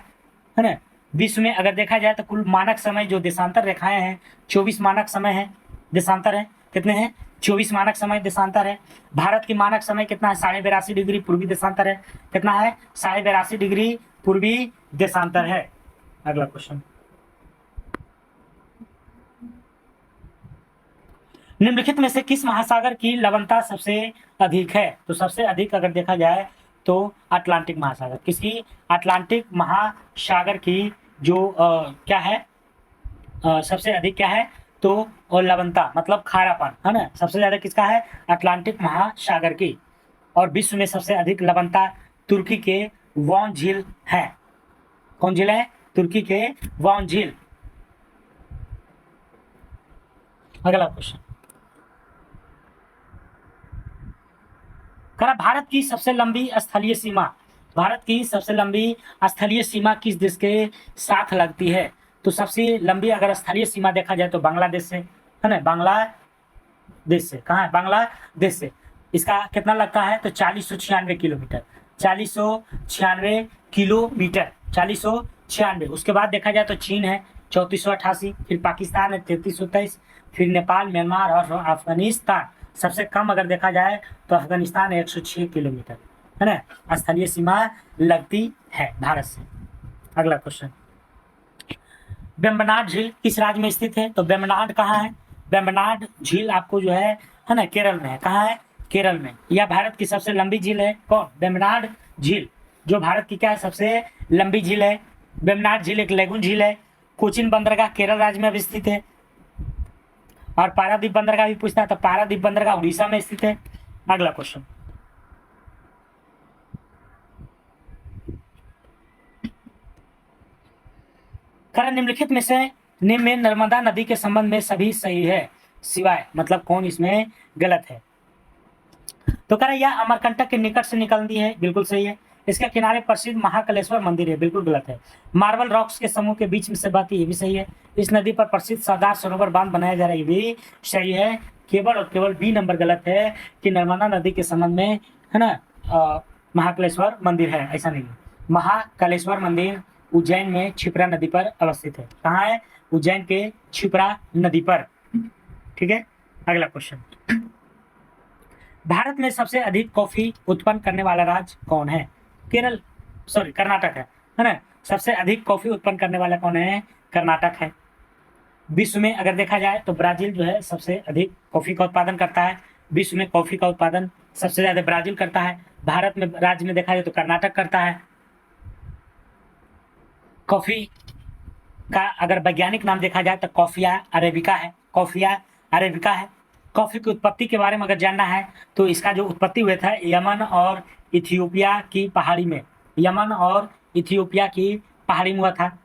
Speaker 1: ना। विश्व में अगर देखा जाए तो कुल मानक समय जो देशांतर रेखाएं हैं 24 मानक समय है, देशांतर है। कितने हैं? 24 मानक समय देशांतर है। भारत की मानक समय कितना है? 82.5 डिग्री पूर्वी देशांतर है। कितना है? 82.5 डिग्री पूर्वी देशांतर है। अगला क्वेश्चन, निम्नलिखित में से किस महासागर की लवणता सबसे अधिक है? तो सबसे अधिक अगर देखा जाए तो अटलांटिक महासागर। किसकी? अटलांटिक महासागर की जो क्या है सबसे अधिक क्या है? तो और लवणता मतलब खारापन, है ना, सबसे ज्यादा किसका है? अटलांटिक महासागर की। और विश्व में सबसे अधिक लवणता तुर्की के वॉन झील है। कौन झील है? तुर्की के वॉन झील। अगला क्वेश्चन, भारत की सबसे लंबी स्थलीय सीमा। भारत की सबसे लंबी स्थलीय सीमा किस देश के साथ लगती है? तो सबसे लंबी अगर स्थलीय सीमा देखा जाए तो बांग्लादेश से, है ना, बांग्लादेश से। कहाँ है? बांग्लादेश से। इसका कितना लगता है? तो 4096 किलोमीटर। 4096 किलोमीटर, 4096। उसके बाद देखा जाए तो चीन है 3488, फिर पाकिस्तान है 3323, फिर नेपाल, म्यांमार और अफगानिस्तान। सबसे कम अगर देखा जाए तो अफगानिस्तान 106 किलोमीटर, है ना, स्थलीय सीमा लगती है भारत से। अगला क्वेश्चन, वेम्बनाड झील किस राज्य में स्थित है? तो वेम्बनाड कहाँ है? वेम्बनाड झील आपको जो है ना केरल में है। कहाँ है? केरल में। यह भारत की सबसे लंबी झील है। कौन? वेम्बनाड झील, जो भारत की क्या है? सबसे लंबी झील है। वेम्बनाड झील एक लेगून झील है। कोचिन बंदरगाह केरल राज्य में स्थित है। और पारादीप बंदरगाह भी पूछता है, तो पारादीप बंदरगाह उड़ीसा में स्थित है। अगला क्वेश्चन, निम्नलिखित में से निम्न में नर्मदा नदी के संबंध में सभी सही है सिवाय, मतलब कौन इसमें गलत है? तो यह अमरकंटक के निकट से निकलती है, बिल्कुल सही है। इसके किनारे प्रसिद्ध महाकालेश्वर मंदिर है, बिल्कुल गलत है। मार्बल रॉक्स के समूह के बीच में से बहती है, ये भी सही है। इस नदी पर प्रसिद्ध सरदार सरोवर बांध बनाया जा रहा है, ये भी सही है। केवल और केवल बी नंबर गलत है कि नर्मदा नदी के संबंध में, है ना, महाकालेश्वर मंदिर है, ऐसा नहीं है। महाकालेश्वर मंदिर उज्जैन में क्षिप्रा नदी पर अवस्थित है। कहाँ है? उज्जैन के क्षिप्रा नदी पर। ठीक है, अगला क्वेश्चन, भारत में सबसे अधिक कॉफी उत्पन्न करने वाला राज्य कौन है? कर्नाटक है ना। सबसे अधिक कॉफी उत्पन्न करने वाला कौन है? कर्नाटक है। विश्व में अगर देखा जाए तो ब्राजील जो है सबसे अधिक कॉफी का उत्पादन करता है। विश्व में कॉफी का उत्पादन सबसे ज्यादा ब्राजील करता है। भारत में राज्य में देखा जाए तो कर्नाटक करता है। कॉफी का अगर वैज्ञानिक नाम देखा जाए तो कॉफिया अरेबिका है, कॉफिया अरेबिका है। कॉफी की उत्पत्ति के बारे में अगर जानना है तो इसका जो उत्पत्ति हुआ था यमन और इथियोपिया की पहाड़ी में, यमन और इथियोपिया की पहाड़ी में हुआ था।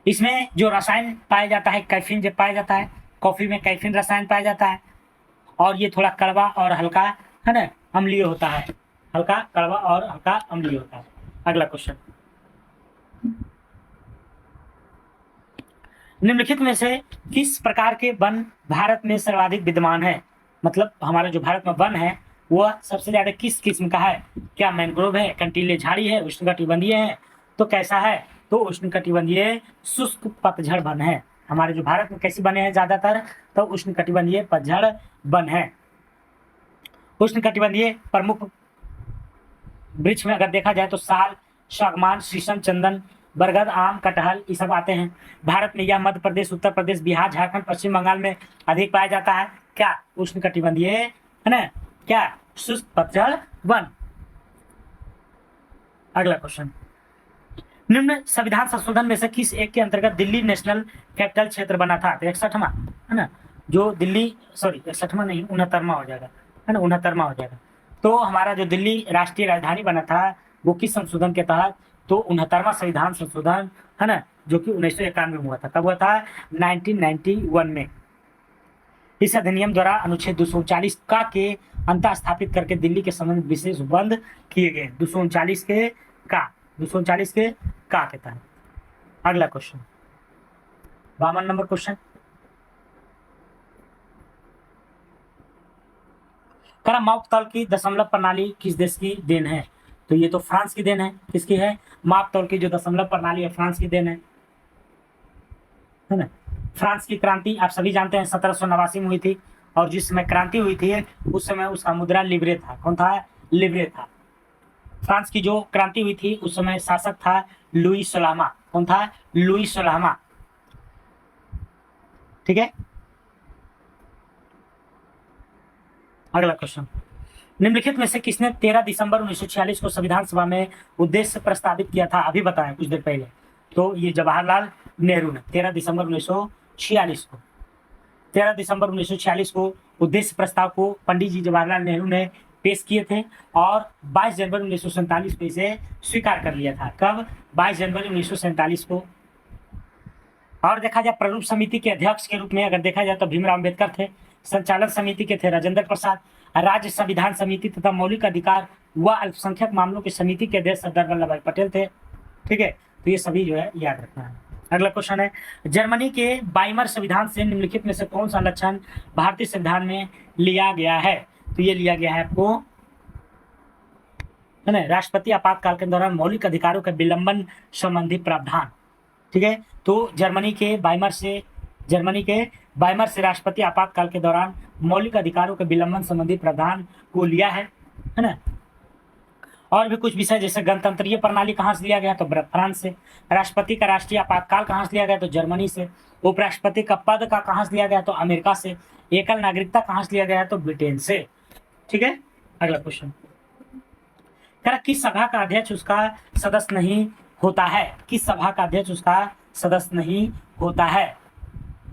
Speaker 1: इसमें जो रसायन पाया जाता है, कैफीन जब पाया जाता है, कॉफी में कैफीन रसायन पाया जाता है और ये थोड़ा कड़वा और हल्का, है ना, अम्लीय होता है। हल्का कड़वा और हल्का अम्लीय होता है। अगला क्वेश्चन, निम्नलिखित में से किस प्रकार के वन भारत में सर्वाधिक विद्यमान है? मतलब हमारा जो भारत में वन है वह सबसे ज्यादा किस किस्म का है? क्या मैंग्रोव है, कंटीले झाड़ी है, उष्णकटिबंधीय है? तो कैसा है? तो उष्णकटिबंधीय शुष्क पतझड़ वन है। हमारे जो भारत में कैसी बने हैं ज्यादातर? तो उष्णकटिबंधीय पतझड़ वन है। उष्णकटिबंधीय प्रमुख वृक्ष में अगर देखा जाए तो साल, सागमान, शीशम, चंदन, बरगद, आम, कटहल, ये सब आते हैं। भारत में यह मध्य प्रदेश, उत्तर प्रदेश, बिहार, झारखंड, पश्चिम बंगाल में अधिक पाया जाता है। क्या? उष्णकटिबंधीय, है ना, क्या? शुष्क पतझड़ वन। अगला क्वेश्चन, निम्न संविधान संशोधन में से किस एक के अंतर्गत दिल्ली नेशनल कैपिटल क्षेत्र बना था? तो 61वां, है ना, जो दिल्ली, 61वां नहीं, 69वां हो जाएगा, है ना, 69वां हो जाएगा। तो हमारा जो दिल्ली राष्ट्रीय राजधानी बना था वो किस संशोधन के तहत? तो 69वां संविधान संशोधन, है ना, जो कि 1991 में हुआ था। कब हुआ था? 1991 में। इस अधिनियम द्वारा अनुच्छेद 239 का के अंतर स्थापित करके दिल्ली के संबंध विशेष बंद किए गए। 239 के का, 239 के का के तहत। अगला क्वेश्चन, 52 नंबर क्वेश्चन, मापतौल की दशमलव प्रणाली किस देश की देन है? तो ये तो फ्रांस की देन है। किसकी है? मापतौल की जो दशमलव प्रणाली है फ्रांस की देन है ना। फ्रांस की क्रांति आप सभी जानते हैं 1789 में हुई थी और जिस समय क्रांति हुई थी उस समय उसका मुद्रा लिब्रे था। कौन था? लिब्रे था। फ्रांस की जो क्रांति हुई थी उस समय शासक था लुई 16वां। कौन था? लुई 16वां। ठीक है, अगला क्वेश्चन, निम्नलिखित में से किसने 13 दिसंबर 1946 को संविधान सभा में उद्देश्य प्रस्तावित किया था? अभी बताया कुछ देर पहले। तो ये जवाहरलाल नेहरू ने 13 दिसंबर 1946 को, 13 दिसंबर 1946 को उद्देश्य प्रस्ताव को पंडित जी जवाहरलाल नेहरू ने पेश किए थे और 22 जनवरी 1947 को इसे स्वीकार कर लिया था। कब? 22 जनवरी 1947 को। और देखा जाए प्रारूप समिति के अध्यक्ष के रूप में अगर देखा जाए तो भीमराव अम्बेडकर थे। संचालन समिति के थे राजेंद्र प्रसाद। राज्य संविधान समिति तथा मौलिक अधिकार व अल्पसंख्यक मामलों की समिति के अध्यक्ष सरदार वल्लभ भाई पटेल थे। ठीक है, तो ये सभी जो है याद रखना है। अगला क्वेश्चन है, जर्मनी के वाइमर संविधान से निम्नलिखित में से कौन सा लक्षण भारतीय संविधान में लिया गया है? तो ये लिया गया है आपको, है ना, राष्ट्रपति आपातकाल के दौरान मौलिक अधिकारों के विलंबन संबंधी प्रावधान। ठीक है, तो जर्मनी के वाइमर से राष्ट्रपति आपातकाल के दौरान मौलिक अधिकारों के विलंबन संबंधी प्रावधान को लिया है ना। और भी कुछ विषय जैसे गणतंत्रीय प्रणाली कहाँ से लिया गया? तो फ्रांस से। राष्ट्रपति का राष्ट्रीय आपातकाल कहाँ से लिया गया? तो जर्मनी से। उपराष्ट्रपति का पद का कहाँ से लिया गया? तो अमेरिका से। एकल नागरिकता कहाँ से लिया गया? तो ब्रिटेन से। ठीक है, अगला क्वेश्चन, किस सभा का अध्यक्ष उसका सदस्य नहीं होता है? किस सभा का अध्यक्ष उसका सदस्य नहीं होता है?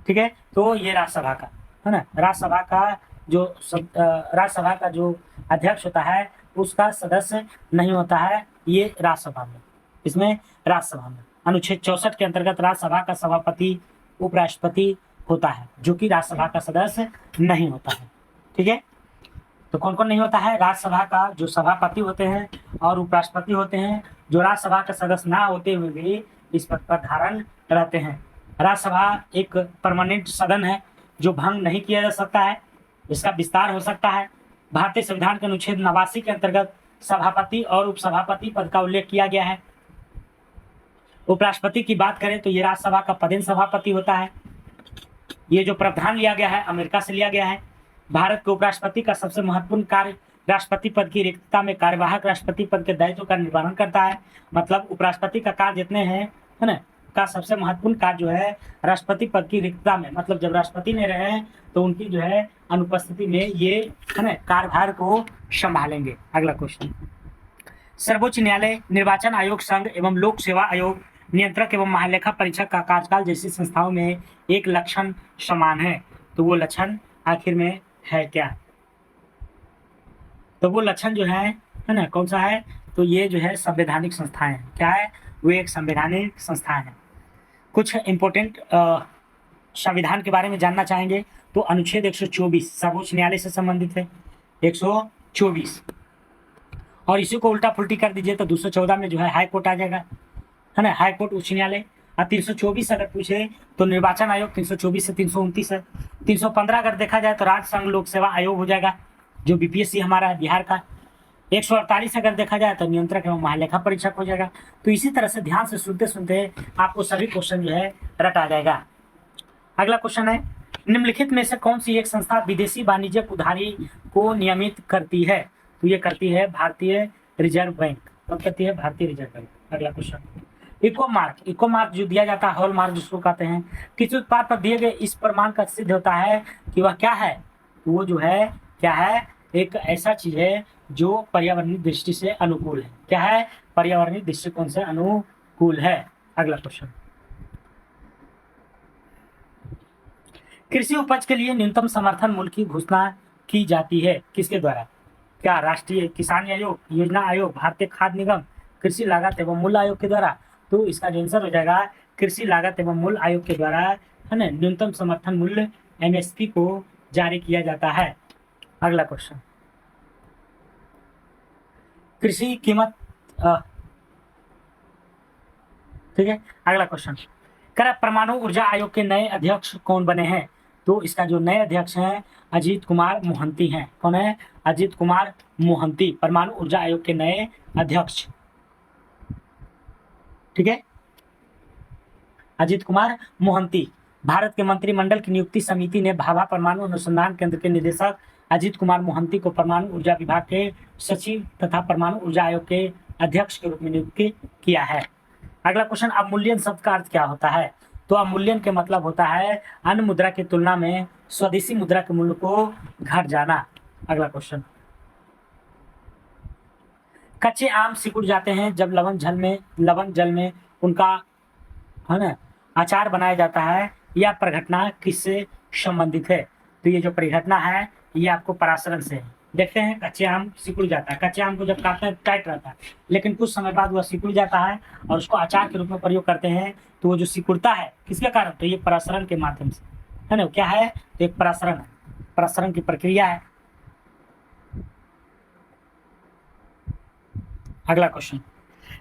Speaker 1: ठीक है, तो ये राज्यसभा का, है ना, राज्यसभा का जो अध्यक्ष होता है उसका सदस्य नहीं होता है ये राज्यसभा में। इसमें राज्यसभा में अनुच्छेद 64 के अंतर्गत राज्यसभा का सभापति उपराष्ट्रपति होता है जो कि राज्यसभा का सदस्य नहीं होता है। ठीक है, तो कौन कौन नहीं होता है? राज्यसभा का जो सभापति होते हैं और उपराष्ट्रपति होते हैं, जो राज्यसभा के सदस्य ना होते हुए भी इस पद पर धारण रहते हैं। राज्यसभा एक परमानेंट सदन है जो भंग नहीं किया जा सकता है, इसका विस्तार हो सकता है। भारतीय संविधान के अनुच्छेद 89 के अंतर्गत सभापति और उपसभापति पद का उल्लेख किया गया है। उपराष्ट्रपति की बात करें तो ये राज्यसभा का पदेन सभापति होता है। ये जो प्रावधान लिया गया है अमेरिका से लिया गया है। भारत के उपराष्ट्रपति का सबसे महत्वपूर्ण कार्य राष्ट्रपति पद की रिक्तता में कार्यवाहक राष्ट्रपति पद के दायित्व का निर्वहन करता है। मतलब उपराष्ट्रपति का कार्य जितने हैं, है ना, का सबसे महत्वपूर्ण कार्य जो है राष्ट्रपति पद की रिक्तता में, मतलब जब राष्ट्रपति नहीं रहे तो उनकी जो है अनुपस्थिति में ये, है ना, कार्यभार को संभालेंगे। अगला क्वेश्चन, सर्वोच्च न्यायालय, निर्वाचन आयोग संघ एवं लोक सेवा आयोग, नियंत्रक एवं महालेखा परीक्षक का कार्यकाल जैसी संस्थाओं में एक लक्षण समान है। तो वो लक्षण आखिर में है क्या? तो वो लक्षण जो है ना, कौन सा है? तो ये जो है संवैधानिक संस्थाएं हैं। क्या है? वो एक संवैधानिक संस्था है। कुछ इंपॉर्टेंट संविधान के बारे में जानना चाहेंगे तो अनुच्छेद 124 सर्वोच्च न्यायालय से संबंधित है, 124। और इसी को उल्टा पुल्टी कर दीजिए तो 214 में जो है हाई कोर्ट आ जाएगा, है ना, हाई कोर्ट उच्च न्यायालय। और 324 अगर पूछे तो निर्वाचन आयोग 324 से 329 है। 315 अगर देखा जाए तो राज्य संघ लोक सेवा आयोग हो जाएगा, जो बीपीएससी हमारा है बिहार का। 148 अगर देखा जाए तो नियंत्रक एवं महालेखा परीक्षक हो जाएगा। तो इसी तरह से ध्यान से सुनते सुनते आपको सभी क्वेश्चन जो है रट आ जाएगा। अगला क्वेश्चन है, निम्नलिखित में से कौन सी एक संस्था विदेशी वाणिज्यिक उधारी को नियमित करती है? तो ये करती है भारतीय रिजर्व बैंक। कब करती है? भारतीय रिजर्व बैंक। अगला क्वेश्चन, इको मार्क जो दिया जाता है, हॉल मार्क जिसको कहते हैं, किस उत्पाद पर दिए गए इस प्रमाण का सिद्ध होता है कि वह क्या है? वो जो है क्या है? एक ऐसा चीज है जो पर्यावरणीय दृष्टि से अनुकूल है। क्या है? पर्यावरणीय दृष्टिकोण से अनुकूल है। अगला क्वेश्चन, कृषि उपज के लिए न्यूनतम समर्थन मूल्य की घोषणा की जाती है किसके द्वारा? क्या राष्ट्रीय किसान आयोग, योजना आयोग, भारतीय खाद्य निगम, कृषि लागत एवं मूल्य आयोग के द्वारा? तो इसका जो आंसर हो जाएगा कृषि लागत एवं मूल्य आयोग के द्वारा, है ना, न्यूनतम समर्थन मूल्य एमएसपी को जारी किया जाता है। अगला क्वेश्चन, कृषि कीमत, ठीक है। अगला क्वेश्चन, कर परमाणु ऊर्जा आयोग के नए अध्यक्ष कौन बने हैं? तो इसका जो नए अध्यक्ष हैं अजीत कुमार मोहंती हैं। कौन है? अजीत कुमार मोहंती, परमाणु ऊर्जा आयोग के नए अध्यक्ष। ठीक है, अजीत कुमार मोहंती। भारत के मंत्रिमंडल की नियुक्ति समिति ने भाभा परमाणु अनुसंधान केंद्र के निदेशक अजीत कुमार मोहंती को परमाणु ऊर्जा विभाग के सचिव तथा परमाणु ऊर्जा आयोग के अध्यक्ष के रूप में नियुक्त किया है। अगला क्वेश्चन, अवमूल्यन शब्द का अर्थ क्या होता है? तो अवमूल्यन के मतलब होता है अन्य मुद्रा की तुलना में स्वदेशी मुद्रा के मूल्य को घट जाना। अगला क्वेश्चन, कच्चे आम सिकुड़ जाते हैं जब लवण जल में उनका, है ना, अचार बनाया जाता है। यह परिघटना किससे संबंधित है? तो ये जो परिघटना है ये आपको परासरण से है। देखते हैं, कच्चे आम सिकुड़ जाता है। कच्चे आम को जब काटते हैं टाइट रहता है, लेकिन कुछ समय बाद वह सिकुड़ जाता है और उसको अचार के रूप में प्रयोग करते हैं। तो वो जो सिकुड़ता है किसके कारण? तो ये परासरण के माध्यम से, है ना। क्या है? तो एक परासरण है, परासरण की प्रक्रिया है। अगला क्वेश्चन,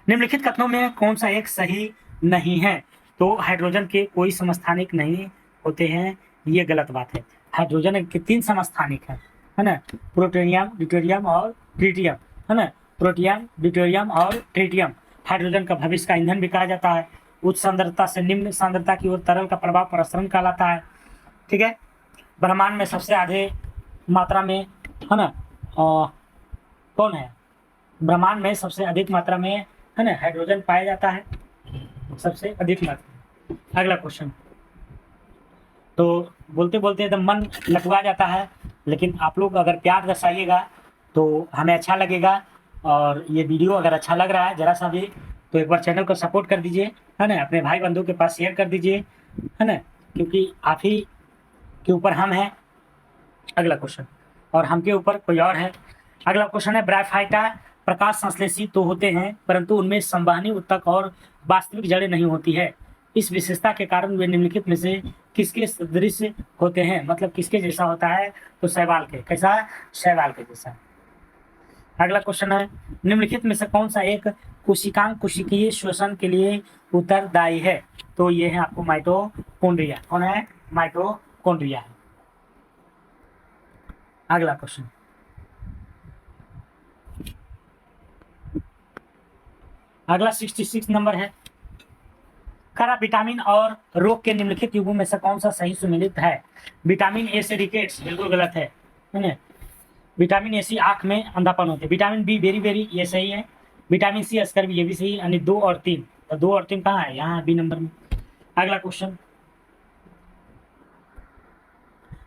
Speaker 1: निम्नलिखित कथनों में कौन सा एक सही नहीं है? तो हाइड्रोजन के कोई समस्थानिक नहीं होते हैं, ये गलत बात है। हाइड्रोजन के 3 समस्थानिक है ना, प्रोटोनियम, ड्यूटेरियम और ट्रिटियम, है ना। प्रोटियम, ड्यूटेरियम और ट्रिटियम। हाइड्रोजन का भविष्य का ईंधन भी कहा जाता है। उच्च सांद्रता से निम्न सांद्रता की ओर तरल का प्रभाव परासरण कहलाता है। ठीक है, ब्रह्मांड में सबसे अधिक मात्रा में, है ना, कौन है? ब्रह्मांड में सबसे अधिक मात्रा में, है ना, हाइड्रोजन पाया जाता है, सबसे अधिक मात्रा। अगला क्वेश्चन, तो बोलते बोलते एकदम मन लटवा जाता है, लेकिन आप लोग अगर प्यार दर्शाइएगा तो हमें अच्छा लगेगा। और ये वीडियो अगर अच्छा लग रहा है जरा सा भी तो एक बार चैनल को सपोर्ट कर दीजिए, है ना, अपने भाई बंधु के पास शेयर कर दीजिए, है ना, क्योंकि आप ही के ऊपर हम हैं। अगला क्वेश्चन, और हम के ऊपर कोई और है। अगला क्वेश्चन है, ब्रायोफाइटा प्रकाश संश्लेषी तो होते हैं परंतु उनमें संवहनी उत्तक और वास्तविक जड़ें नहीं होती है। इस विशेषता के कारण वे निम्नलिखित में से किसके सदृश होते हैं, मतलब किसके जैसा होता है, तो शैवाल के। कैसा? शैवाल के जैसा। अगला क्वेश्चन है, निम्नलिखित में से कौन सा एक कोशिकांग कोशिकीय श्वसन के लिए उत्तरदायी है, तो ये है आपको माइटोकॉन्ड्रिया। कौन है? माइटोकॉन्ड्रिया है। अगला क्वेश्चन, अगला 66 नंबर है, खरा विटामिन और रोग के निम्नलिखित युगों में से कौन सा सही सुमेलित है? विटामिन ए से रिकेट्स, बिल्कुल गलत है ना। विटामिन ए से आंख में अंधापन होते हैं। विटामिन बी वेरी वेरी, ये सही है। विटामिन सी अस्कर भी, ये भी सही है। यानी 2 और 3, तो 2 और 3 कहाँ है? यहाँ बी नंबर में। अगला क्वेश्चन,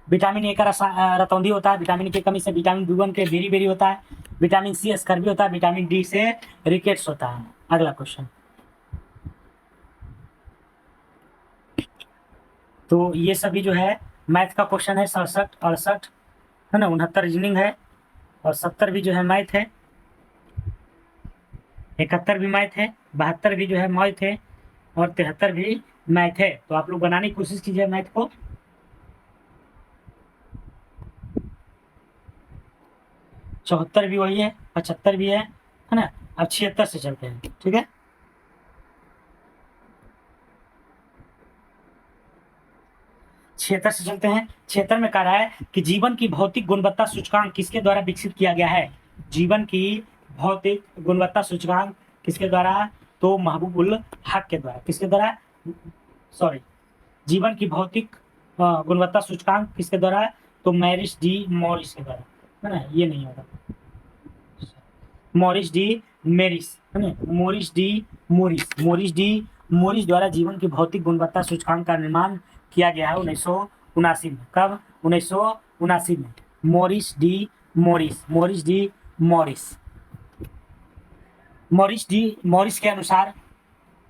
Speaker 1: विटामिन ए का रतौंधी होता है। विटामिन ए की कमी से विटामिन बी1 के वेरी वेरी होता है। विटामिन सी अस्कर भी होता है। विटामिन डी से रिकेट्स होता है। अगला क्वेश्चन, तो ये सभी जो है मैथ का क्वेश्चन है। 67, 68 है ना, 69 रीजनिंग है, और 70 भी जो है मैथ है, 71 भी मैथ है, 72 भी जो है मैथ है, और 73 भी मैथ है। तो आप लोग बनाने की कोशिश कीजिए मैथ को। 74 भी वही है, 75 भी है ना। अब 76 से चलते हैं, ठीक है। 76 से चलते हैं। 76 में कह रहा है कि जीवन की भौतिक गुणवत्ता सूचकांक किसके द्वारा विकसित किया गया है? जीवन की भौतिक गुणवत्ता सूचकांक किसके द्वारा? तो महबूबुल हक के द्वारा। किसके द्वारा? सॉरी, जीवन की भौतिक गुणवत्ता सूचकांक किसके द्वारा? तो मैरिस डी मॉरिस के द्वारा, है ना। ये नहीं होगा, मॉरिस डी मेरिस, है ना। Morris de Morris, Morris de Morris द्वारा जीवन की भौतिक गुणवत्ता सूचकांक का निर्माण किया गया है 1979 में। कब? 1979 में। Morris D Morris, Morris D Morris. Morris D Morris के अनुसार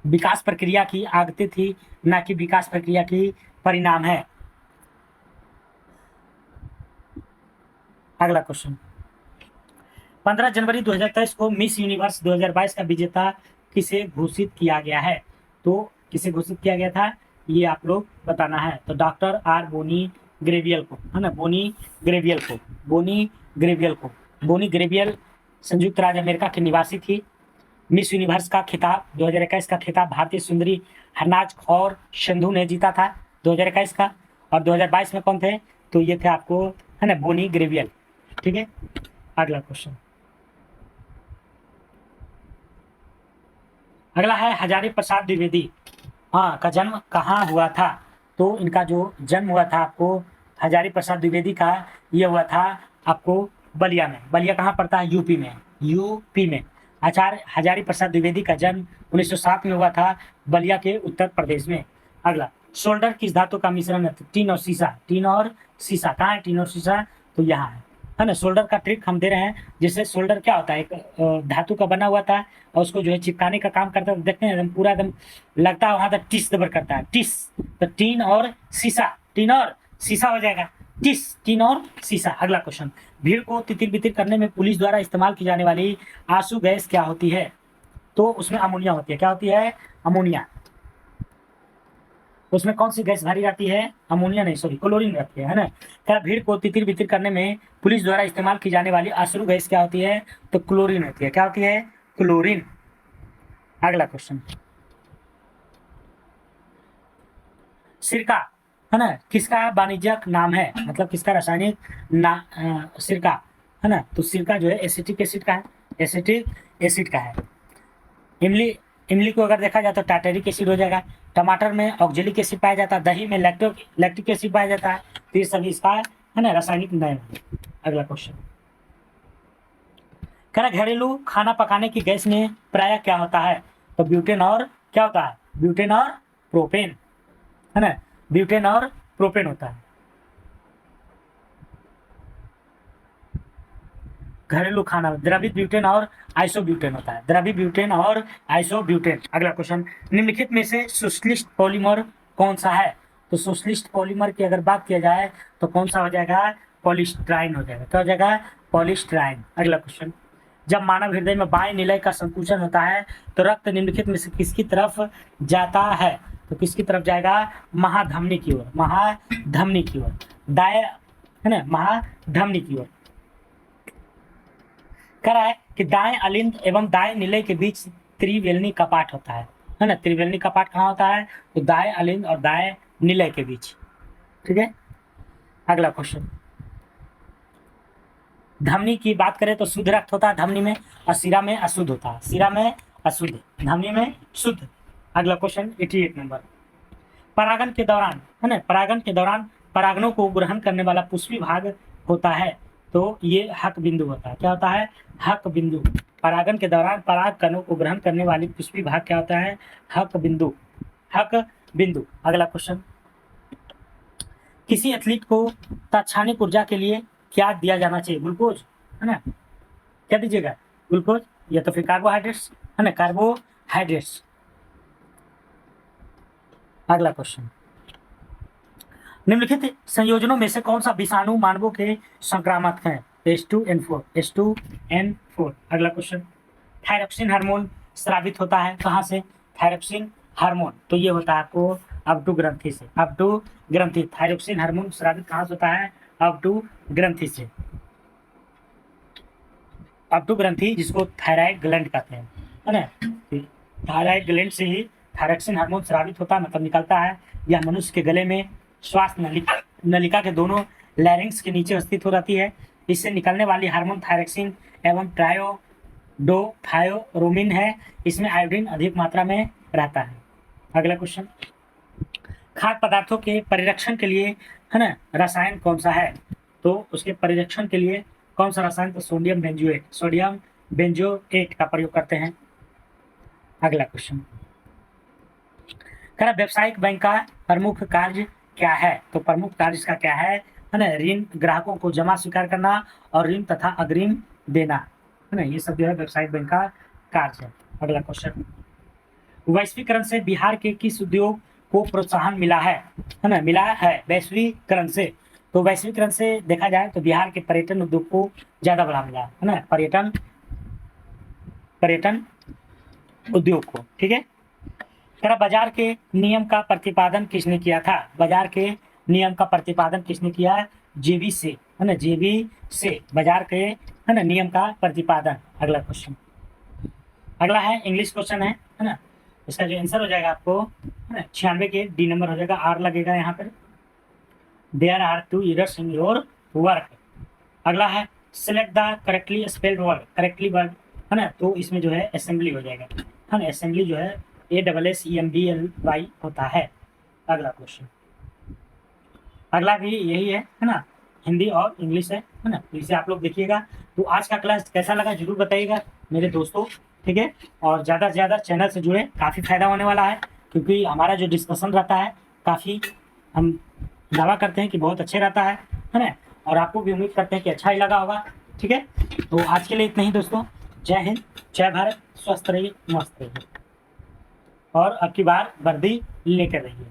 Speaker 1: विकास प्रक्रिया की आगते थी, न कि विकास प्रक्रिया की परिणाम है। अगला क्वेश्चन, 15 जनवरी 2023 को मिस यूनिवर्स 2022 का विजेता किसे घोषित किया गया है? तो किसे घोषित किया गया था, ये आप लोग बताना है। तो डॉक्टर आर बोनी ग्रेवियल को, है ना। बोनी ग्रेवियल को, बोनी ग्रेवियल को। बोनी ग्रेवियल संयुक्त राज्य अमेरिका की निवासी थी। मिस यूनिवर्स का खिताब 2021 का खिताब भारतीय सुंदरी हरनाज कौर संधू ने जीता था 2021 का। और 2022 में कौन थे? तो ये थे आपको, है ना, बोनी ग्रेवियल, ठीक है। अगला क्वेश्चन, अगला है हजारी प्रसाद द्विवेदी, हाँ, का जन्म कहाँ हुआ था? तो इनका जो जन्म हुआ था आपको हजारी प्रसाद द्विवेदी का, ये हुआ था आपको बलिया में। बलिया कहाँ पड़ता है? यूपी में, यूपी में। आचार्य हजारी प्रसाद द्विवेदी का जन्म 1907 में हुआ था बलिया के उत्तर प्रदेश में। अगला, शोल्डर किस धातु का मिश्रण है? टीन और सीसा। टीन और सीसा कहाँ है? टीन और सीसा तो यहाँ है ना। शोल्डर का ट्रिक हम दे रहे हैं। जैसे शोल्डर क्या होता है? एक धातु का बना हुआ था और उसको जो है चिपकाने का काम करता है। देखते हैं एकदम पूरा एकदम लगता है वहां तक टिस दबर करता है, टिस। तो टीन और सीसा, टीन और सीसा हो जाएगा, टिस, टीन और सीसा। अगला क्वेश्चन, भीड़ को तितिर बितिर करने में पुलिस द्वारा इस्तेमाल की जाने वाली आंसू गैस क्या होती है? तो उसमें अमोनिया होती है। क्या होती है? अमोनिया। उसमें कौन सी गैस भरी जाती है? अमोनिया नहीं, सॉरी, क्लोरीन रहती है ना। क्या भीड़ को तितिर बितिर करने में पुलिस द्वारा इस्तेमाल की जाने वाली आश्रू गैस क्या होती है? तो क्लोरीन होती है। क्या होती है? क्लोरीन। अगला क्वेश्चन, सिरका, है ना, किसका वाणिज्यिक नाम है? मतलब किसका रासायनिक नाम? सिरका, है ना। तो सिरका जो है एसिटिक एसिड का है, एसिटिक एसिड का है। इमली, इमली को अगर देखा जाए तो टार्टरिक एसिड हो जाएगा। टमाटर में ऑक्जेलिक एसिड पाया जाता है। दही में लैक्टिक एसिड पाया जाता है। तो ये सभी इसका, है ना, रासायनिक नाम है। अगला क्वेश्चन, कह घरेलू खाना पकाने की गैस में प्रायः क्या होता है? तो ब्यूटेन और क्या होता है? ब्यूटेन और प्रोपेन, है ना। ब्यूटेन और प्रोपेन होता है। घरेलू खाना द्रवित ब्यूटेन और आइसोब्यूटेन होता है। द्रवित ब्यूटेन और आइसोब्यूटेन। अगला क्वेश्चन, निम्नलिखित में से सोशलिस्ट पॉलीमर कौन सा है? तो सोशलिस्ट पॉलीमर की अगर बात किया जाए तो कौन सा हो जाएगा? पॉलीस्टाइन हो जाएगा। क्या हो जाएगा? पॉलीस्टाइन। अगला क्वेश्चन, जब मानव हृदय में बाएं निलय का संकुचन होता है तो रक्त निम्नलिखित में से किसकी तरफ जाता है? तो किसकी तरफ जाएगा, महाधमनी की ओर, महाधमनी की ओर, दाएं है ना, महाधमनी की ओर। कह रहा है कि दाएं अलिंद एवं दाएं निलय के बीच त्रिवेलनी कपाट होता है ना। त्रिवेलनी कपाट कहाँ होता है, तो दाएं अलिंद और दाएं निलय के बीच। ठीक है, अगला क्वेश्चन, धमनी की बात करें तो शुद्ध रक्त होता है धमनी में, और शिरा में अशुद्ध होता है, शिरा में अशुद्ध, धमनी में शुद्ध। अगला क्वेश्चन 88 नंबर, परागन के दौरान है ना, परागन के दौरान परागनों को ग्रहण करने वाला पुष्पी भाग होता है, तो ये हक बिंदु होता है। क्या होता है, हक बिंदु। परागन के दौरान पराग कणों को ग्रहण करने वाली पुष्पी भाग क्या होता है, हक बिंदु, हक बिंदु। अगला क्वेश्चन, किसी एथलीट को तात्क्षणिक ऊर्जा के लिए क्या दिया जाना चाहिए, ग्लूकोज है ना, क्या दीजिएगा, ग्लूकोज या तो फिर कार्बोहाइड्रेट्स है ना, कार्बोहाइड्रेट्स। अगला क्वेश्चन, निम्नलिखित संयोजनों में से कौन सा विषाणु मानवों के संक्रामक है, H2N4, H2N4। अगला क्वेश्चन, थायरॉक्सिन हार्मोन स्रावित होता है कहाँ से, थायरॉक्सिन हार्मोन, तो ये होता है आपको अबडू ग्रंथि से, अबडू ग्रंथि। थायरॉक्सिन हार्मोन स्रावित कहाँ से होता है, अबडू ग्रंथि से। अबडू ग्रंथि जिसको थायराइड ग्लैंड कहते हैं है ना, थायराइड ग्लैंड से ही थायरॉक्सिन हार्मोन स्रावित होता है, मतलब निकलता है। यह मनुष्य के गले में श्वास नलिका के दोनों लैरिंग्स के नीचे स्थित हो जाती है। इससे निकलने वाली हार्मोन थायरॉक्सिन एवं ट्रायोडोथायोरोमिन है। इसमें आयोडीन अधिक मात्रा में रहता है। अगला क्वेश्चन, खाद्य पदार्थों के परिरक्षण के लिए है ना रसायन कौन सा है, तो उसके परिरक्षण के लिए कौन सा रसायन, तो सोडियम बेंजोएट का प्रयोग करते हैं। अगला क्वेश्चन, व्यावसायिक बैंक का प्रमुख कार्य क्या है, तो प्रमुख कार्य इसका क्या है ना, ऋण, ग्राहकों को जमा स्वीकार करना और ऋण तथा अग्रिम देना है ना, ये सब जो है व्यावसायिक बैंक का कार्य है। अगला क्वेश्चन, वैश्वीकरण से बिहार के किस उद्योग को प्रोत्साहन मिला है ना, मिला है वैश्वीकरण से, तो वैश्वीकरण से देखा जाए तो बिहार के पर्यटन उद्योग को ज्यादा बढ़ावा मिला है ना, पर्यटन उद्योग को। ठीक है, बाजार के नियम का प्रतिपादन किसने किया था, बाजार के नियम का प्रतिपादन किसने किया, जेबी से है ना, जेबी से बाजार के है ना नियम का प्रतिपादन। अगला क्वेश्चन, अगला है इंग्लिश क्वेश्चन है ना, इसका जो आंसर हो जाएगा आपको है ना 96 के डी नंबर हो जाएगा, आर लगेगा यहाँ पर, there are 2 errors in your work. अगला है select the correctly spelled word, correctly word है ना, तो इसमें जो है असेंबली हो जाएगा है ना, असेंबली जो है ASSEMBLY होता है। अगला क्वेश्चन, अगला भी यही है ना, हिंदी और इंग्लिश है ना, तो इसे आप लोग देखिएगा। तो आज का क्लास कैसा लगा जरूर बताइएगा मेरे दोस्तों। ठीक है, और ज़्यादा से ज़्यादा चैनल से जुड़े, काफ़ी फायदा होने वाला है, क्योंकि हमारा जो डिस्कशन रहता है काफ़ी, हम दावा करते हैं कि बहुत अच्छे रहता है ना, और आपको भी उम्मीद करते हैं कि अच्छा ही लगा होगा। ठीक है, तो आज के लिए इतना ही दोस्तों। जय हिंद, जय भारत, स्वस्थ रहिए, मस्त रहिए, और अब की बार वर्दी लेकर रहिए।